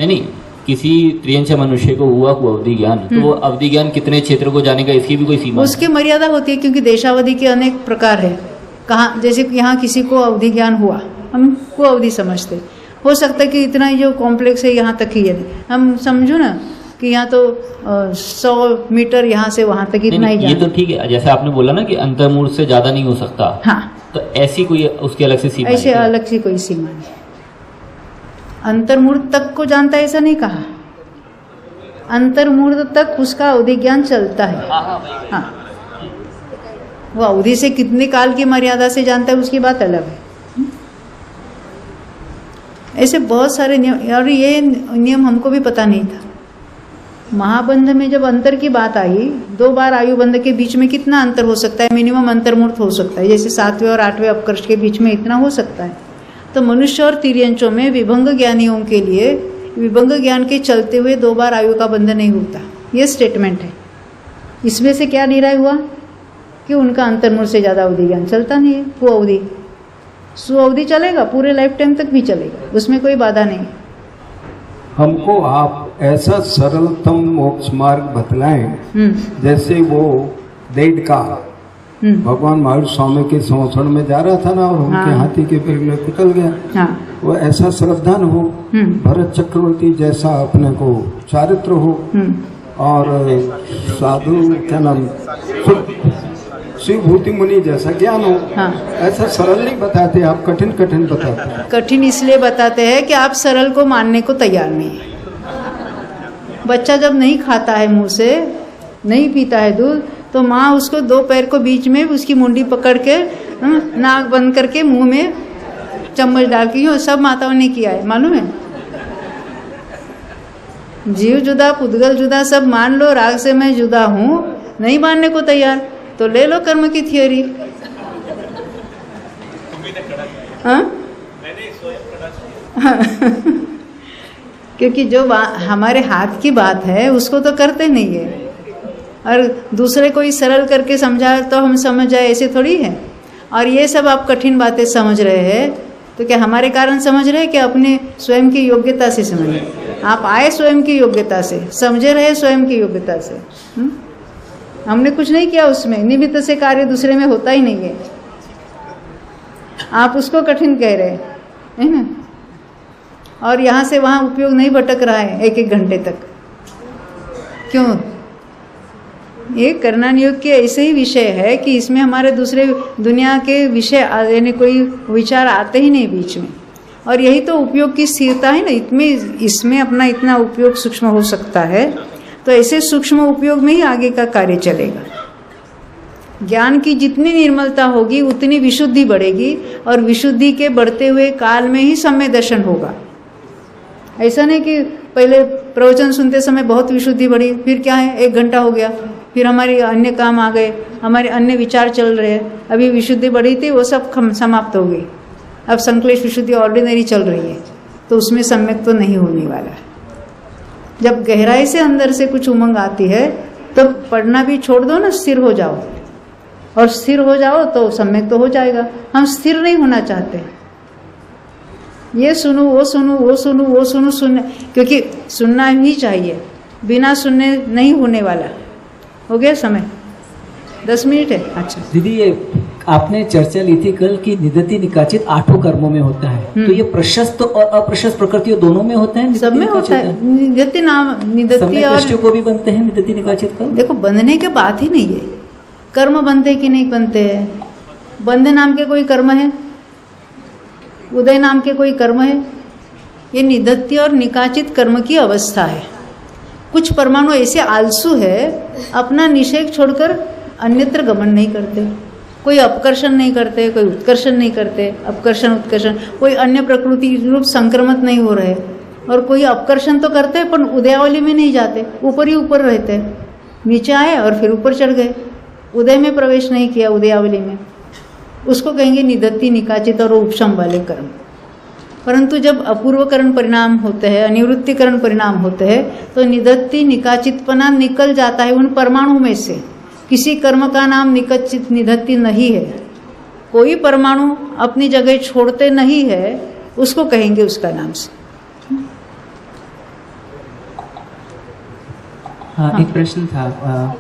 नहीं, किसी त्रियंच मनुष्य को हुआ अवधि ज्ञान, तो वो अवधि ज्ञान कितने क्षेत्र को जानेगा, इसकी भी कोई सीमा? उसकी मर्यादा होती है, क्योंकि देशावधि के अनेक प्रकार है। कहाँ, जैसे यहाँ किसी को अवधि ज्ञान हुआ, हम को अवधि समझते, हो सकता है कि इतना ही जो कॉम्प्लेक्स है यहाँ तक ही है, हम समझो ना कि यहाँ तो 100 मीटर यहाँ से वहाँ तक इतना ही। ये तो ठीक है, जैसे आपने बोला ना कि अंतर्मूर्त से ज्यादा नहीं हो सकता। हाँ, तो ऐसी कोई उसकी अलग से सीमा? ऐसे अलग से कोई सीमा नहीं। अंतर्मूर्त तक को जानता है ऐसा नहीं कहा, अंतर्मूर्त तक उसका अवधि ज्ञान चलता है। हाँ, वो अवधि से कितने काल की मर्यादा से जानता है उसकी बात अलग है। ऐसे बहुत सारे नियम, और ये नियम हमको भी पता नहीं था। महाबंध में जब अंतर की बात आई, 2 बार आयुबंध के बीच में कितना अंतर हो सकता है, मिनिमम अंतर्मूर्त हो सकता है, जैसे 7वें और 8वें अपकर्ष के बीच में इतना हो सकता है। तो मनुष्य और तिर्यंचों में विभंग ज्ञानियों के लिए विभंग ज्ञान के चलते हुए 2 बार आयु का बंध नहीं होता, ये स्टेटमेंट है। इसमें से क्या निर्णय हुआ कि उनका अंतर्मूर्त से ज़्यादा अवधि ज्ञान चलता नहीं है। वो अवधि सुअवधि चलेगा, पूरे लाइफ टाइम तक भी चलेगा, उसमें कोई बाधा नहीं। हमको आप ऐसा सरलतम मोक्ष मार्ग बतलाएं जैसे वो डेढ़ का भगवान महावीर स्वामी के संवत्सर में जा रहा था ना, और उनके हाथी के पैर में कुचल गया। हाँ। वो ऐसा श्रद्धान हो, भरत चक्रवर्ती जैसा अपने को चारित्र हो, और साधु क्या नाम शिव भूति मुनि जैसा ज्ञान हो। हाँ। ऐसा सरल नहीं बताते आप, कठिन कठिन बताते। कठिन इसलिए बताते हैं कि आप सरल को मानने को तैयार नहीं है। बच्चा जब नहीं खाता है, मुंह से नहीं पीता है दूध, तो माँ उसको 2 पैर को बीच में उसकी मुंडी पकड़ के नाक बंद करके मुंह में चम्मच डाल के, यूँ सब माताओं ने किया है, मालूम है। जीव जुदा, पुद्गल जुदा, सब मान लो, राग से मैं जुदा हूँ, नहीं मानने को तैयार तो ले लो कर्म की थियोरी। हाँ? क्योंकि जो हमारे हाथ की बात है उसको तो करते नहीं है, और दूसरे को ही सरल करके समझा तो हम समझ जाए, ऐसे थोड़ी है। और ये सब आप कठिन बातें समझ रहे हैं तो क्या हमारे कारण समझ रहे हैं कि अपने स्वयं की योग्यता से समझ रहे? आप आए स्वयं की योग्यता से, समझे रहे स्वयं की योग्यता से। हमने कुछ नहीं किया उसमें, निमित्त से कार्य दूसरे में होता ही नहीं है। आप उसको कठिन कह रहे हैं ना, और यहाँ से वहाँ उपयोग नहीं भटक रहा है 1-1 घंटे तक। क्यों? ये करना नियोग के ऐसे ही विषय है कि इसमें हमारे दूसरे दुनिया के विषय यानी कोई विचार आते ही नहीं बीच में, और यही तो उपयोग की स्थिरता है ना। इसमें अपना इतना उपयोग सूक्ष्म हो सकता है, तो ऐसे सूक्ष्म उपयोग में ही आगे का कार्य चलेगा। ज्ञान की जितनी निर्मलता होगी उतनी विशुद्धि बढ़ेगी, और विशुद्धि के बढ़ते हुए काल में ही सम्य दर्शन होगा। ऐसा नहीं कि पहले प्रवचन सुनते समय बहुत विशुद्धि बढ़ी, फिर क्या है 1 घंटा हो गया, फिर हमारे अन्य काम आ गए, हमारे अन्य विचार चल रहे हैं। अभी विशुद्धि बढ़ी थी, वो सब समाप्त हो गई। अब संकलेश विशुद्धि ऑर्डिनरी चल रही है, तो उसमें सम्यक तो नहीं होने वाला है। जब गहराई से अंदर से कुछ उमंग आती है तो पढ़ना भी छोड़ दो ना, स्थिर हो जाओ, और स्थिर हो जाओ तो सम्यक तो हो जाएगा। हम स्थिर नहीं होना चाहते, ये सुनूं वो सुनूं वो सुनूं वो सुनूं सुनने, क्योंकि सुनना ही चाहिए, बिना सुनने नहीं होने वाला। हो गया समय, 10 मिनट है। अच्छा दीदी, ये आपने चर्चा ली थी कल कि निदति निकाचित 8 कर्मों में होता है, तो ये प्रशस्त और अप्रशस्त प्रकृति दोनों में होता है? सब में होता है। निदति नाम निदति और को भी बनते हैं निदति निकाचित कर्म? देखो, बंधने के बात ही नहीं है, कर्म बनते कि नहीं बनते हैं। बंध नाम के कोई कर्म है? उदय नाम के कोई कर्म है? ये निदत्ति और निकाचित कर्म की अवस्था है। कुछ परमाणु ऐसे आलसू है, अपना निषेध छोड़कर अन्यत्र गमन नहीं करते, कोई अपकर्षण नहीं करते, कोई उत्कर्षण नहीं करते, अपकर्षण उत्कर्षण, कोई अन्य प्रकृति रूप संक्रमण नहीं हो रहे, और कोई अपकर्षण तो करते हैं पर उदयावली में नहीं जाते, ऊपर ही ऊपर रहते, नीचे आए और फिर ऊपर चढ़ गए, उदय में प्रवेश नहीं किया, उदयावली में। उसको कहेंगे निदत्ति निकाचित और उपशम वाले कर्म। परंतु जब अपूर्वकरण परिणाम होते हैं, अनिवृत्तिकरण परिणाम होते हैं, तो निदत्ति निकाचितपना निकल जाता है उन परमाणु में से। किसी कर्म का नाम निकाचित निदत्ति नहीं है, कोई परमाणु अपनी जगह छोड़ते नहीं है, उसको कहेंगे उसका नाम से। हाँ, एक प्रश्न था।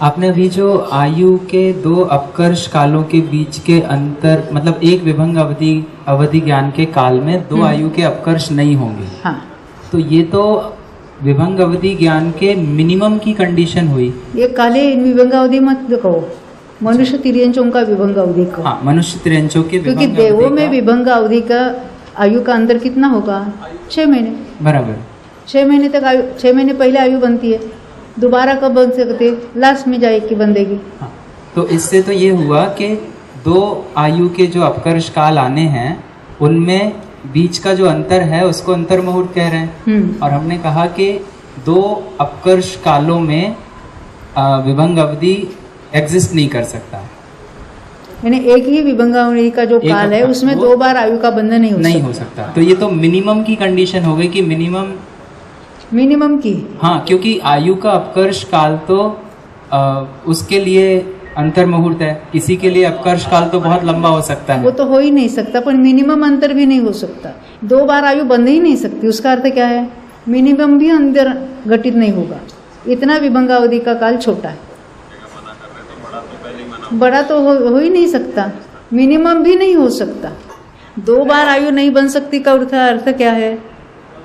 आपने अभी जो आयु के 2 अपकर्ष कालों के बीच के अंतर, मतलब एक विभंग अवधि ज्ञान के काल में 2 आयु के अपकर्ष नहीं होंगे। हाँ। तो ये तो विभंग अवधि ज्ञान के मिनिमम की कंडीशन हुई। ये काले विभंग अवधि मत कहो, मनुष्य तिर्यंचों का विभंग अवधि कहो। हाँ, मनुष्य तिर्यंचों के, क्योंकि देवों में विभंग अवधि का आयु का अंतर कितना होगा? 6 महीने। बराबर। 6 महीने तक आयु, 6 महीने पहले आयु बनती है, दोबारा कब बन सकते? लास्ट में जाएगी बंदेगी। हाँ, तो इससे तो ये हुआ कि 2 आयु के जो अपकर्ष काल आने हैं उनमें बीच का जो अंतर है उसको अंतर मुहूर्त कह रहे हैं। और हमने कहा कि 2 अपकर्ष कालों में विभंग अवधि एग्जिस्ट नहीं कर सकता, यानी एक ही विभंग अवधि का जो काल है उसमें 2 बार आयु का बंधन नहीं हो सकता। तो ये तो मिनिमम की कंडीशन हो गई कि मिनिमम की। हाँ, क्योंकि आयु का अपकर्ष काल तो उसके लिए अंतर मुहूर्त है, किसी के लिए अपकर्ष काल तो बहुत लंबा हो सकता है। वो तो हो ही नहीं सकता, पर मिनिमम अंतर भी नहीं हो सकता। 2 बार आयु बंध ही नहीं सकती, उसका अर्थ क्या है? मिनिमम भी अंदर घटित नहीं होगा। इतना विभंग अवधि का काल छोटा है, बड़ा तो हो ही नहीं सकता, मिनिमम भी नहीं हो सकता। 2 बार आयु नहीं बन सकती का अर्थ क्या है?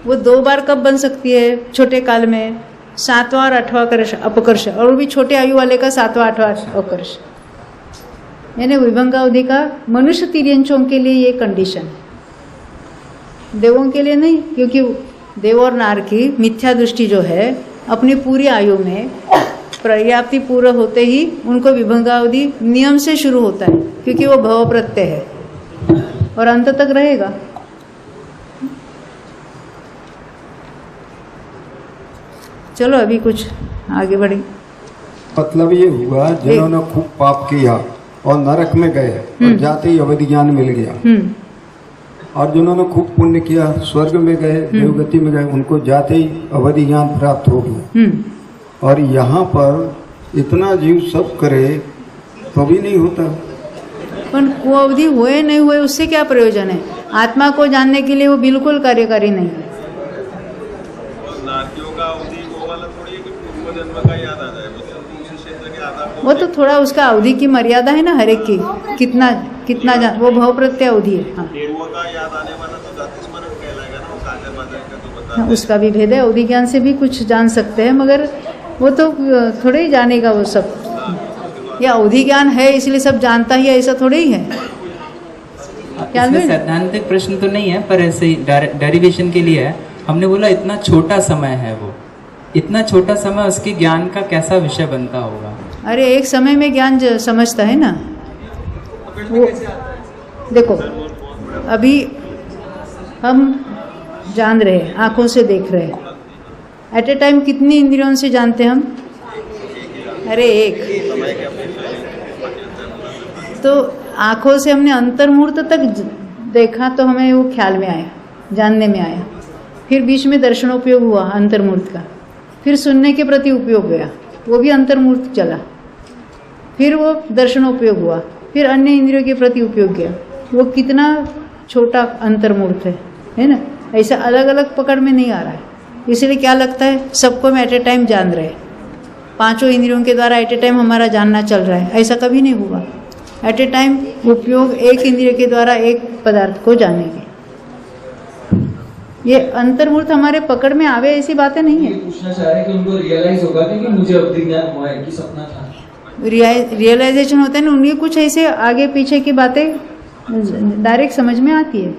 वो 2 बार कब बन सकती है? छोटे काल में 7वां और 8वां अपकर्ष, और वो भी छोटे आयु वाले का 7वां 8वां अपकर्ष। यानी विभंग अवधि का मनुष्य तिर्यंचों के लिए ये कंडीशन है, देवों के लिए नहीं। क्योंकि देव और नार की मिथ्या दृष्टि जो है, अपनी पूरी आयु में पर्याप्ति पूरा होते ही उनको विभंग अवधि नियम से शुरू होता है, क्योंकि वो भव प्रत्यय है और अंत तक रहेगा। चलो अभी कुछ आगे बढ़े। मतलब ये हुआ, जिन्होंने खूब पाप किया और नरक में गए और जाते ही अवधि ज्ञान मिल गया, और जिन्होंने खूब पुण्य किया स्वर्ग में गए, देवगति में गए, उनको जाते ही अवधि ज्ञान प्राप्त हो गया। और यहाँ पर इतना जीव सब करे तो भी नहीं होता। पर वो अवधि हुए नहीं हुए उससे क्या प्रयोजन है? आत्मा को जानने के लिए वो बिल्कुल कार्यकारी नहीं है। वो तो थोड़ा उसका अवधि की मर्यादा है ना, हर एक की कितना जान, वो भव प्रत्यय अवधि है। हाँ, उसका भी भेद है। अवधि ज्ञान से भी कुछ जान सकते हैं, मगर वो तो थोड़े ही जानेगा वो सब। या अवधि ज्ञान है इसलिए सब जानता ही है, ऐसा थोड़े ही है। सैद्धांतिक प्रश्न तो नहीं है, पर ऐसे ही डेरिवेशन के लिए है। हमने बोला इतना छोटा समय है, वो इतना छोटा समय उसके ज्ञान का कैसा विषय बनता होगा? अरे एक समय में ज्ञान समझता है ना वो। देखो अभी हम जान रहे हैं, आंखों से देख रहे हैं, एट ए टाइम कितनी इंद्रियों से जानते हैं हम? अरे एक तो आंखों से हमने अंतर्मूर्त तक देखा तो हमें वो ख्याल में आया, जानने में आया। फिर बीच में दर्शनोपयोग हुआ अंतर्मूर्त का, फिर सुनने के प्रति उपयोग गया, वो भी अंतर्मूर्त चला, फिर वो दर्शनोपयोग हुआ, फिर अन्य इंद्रियों के प्रति उपयोग गया। वो कितना छोटा अंतर्मूर्त है ना। ऐसा अलग अलग पकड़ में नहीं आ रहा है। इसलिए क्या लगता है सबको हम एट ए टाइम जान रहे हैं, पांचों इंद्रियों के द्वारा एट ए टाइम हमारा जानना चल रहा है। ऐसा कभी नहीं हुआ। एट ए टाइम उपयोग एक इंद्रिय के द्वारा एक पदार्थ को जानेंगे। ये अंतर्मूर्त हमारे पकड़ में आवे ऐसी बातें नहीं है। पूछना चाह रहे हैं कि उनको रियलाइज होगा कि मुझे अवधि ज्ञान हुआ है कि सपना था। रियलाइजेशन होता है ना, उन्हें कुछ ऐसे आगे पीछे की बातें डायरेक्ट समझ में आती है।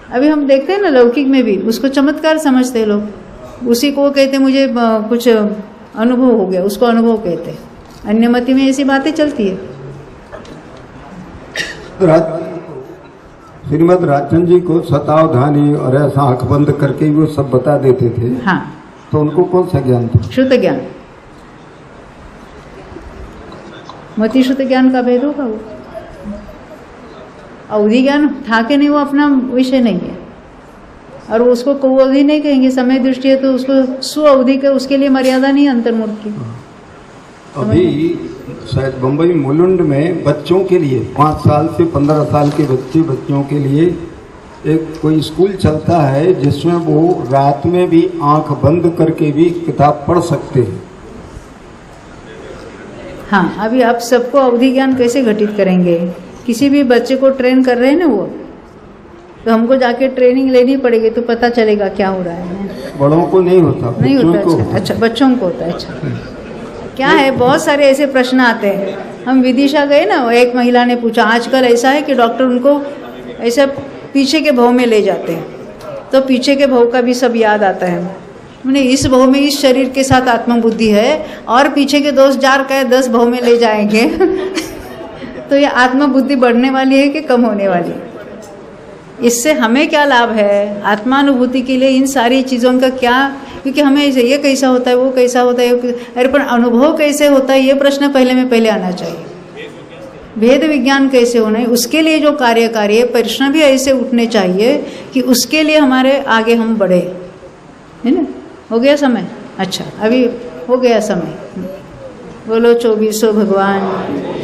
अभी हम देखते हैं ना लौकिक में भी उसको चमत्कार समझते हैं लोग, उसी को कहते हैं मुझे कुछ अनुभव हो गया, उसको अनुभव कहते हैं। अन्यमति में ऐसी बातें चलती है। श्रीमद राजचंद जी को सतावधानी और ऐसा आंख बंद करके वो सब बता देते थे। हाँ, तो उनको कौन सा ज्ञान था? शुद्ध ज्ञान। मति शुद्ध ज्ञान का भेद होगा। वो अवधि ज्ञान था कि नहीं वो अपना विषय नहीं है, और उसको कुअवधि नहीं कहेंगे। समय दृष्टि है तो उसको सुअवधि के, उसके लिए मर्यादा नहीं अंतर्मुख की। अभी शायद बम्बई मुलुंड में बच्चों के लिए 5 साल से 15 साल के बच्चों के लिए एक कोई स्कूल चलता है जिसमें वो रात में भी आंख बंद करके भी किताब पढ़ सकते हैं। हाँ, अभी आप सबको अवधि ज्ञान कैसे घटित करेंगे? किसी भी बच्चे को ट्रेन कर रहे हैं ना वो, तो हमको जाके ट्रेनिंग लेनी पड़ेगी तो पता चलेगा क्या हो रहा है। बड़ों को नहीं होता, नहीं होता। अच्छा, बच्चों को होता है। अच्छा, क्या है, बहुत सारे ऐसे प्रश्न आते हैं। हम विदिशा गए ना, एक महिला ने पूछा, आजकल ऐसा है कि डॉक्टर उनको ऐसा पीछे के भव में ले जाते हैं, तो पीछे के भव का भी सब याद आता है। मैंने इस भव में इस शरीर के साथ आत्मबुद्धि है और पीछे के दोस्त जार का 10 भव में ले जाएंगे तो ये आत्मबुद्धि बढ़ने वाली है कि कम होने वाली है? इससे हमें क्या लाभ है? आत्मानुभूति के लिए इन सारी चीज़ों का क्या, क्योंकि हमें ये कैसा होता है, वो कैसा होता है, अरे पर अनुभव कैसे होता है, ये प्रश्न पहले में पहले आना चाहिए। भेद विज्ञान कैसे होना है, उसके लिए जो कार्यकारी है प्रश्न भी ऐसे उठने चाहिए कि उसके लिए हमारे आगे हम बढ़े, है ना। हो गया समय? अच्छा, अभी हो गया समय। बोलो 24 भगवान।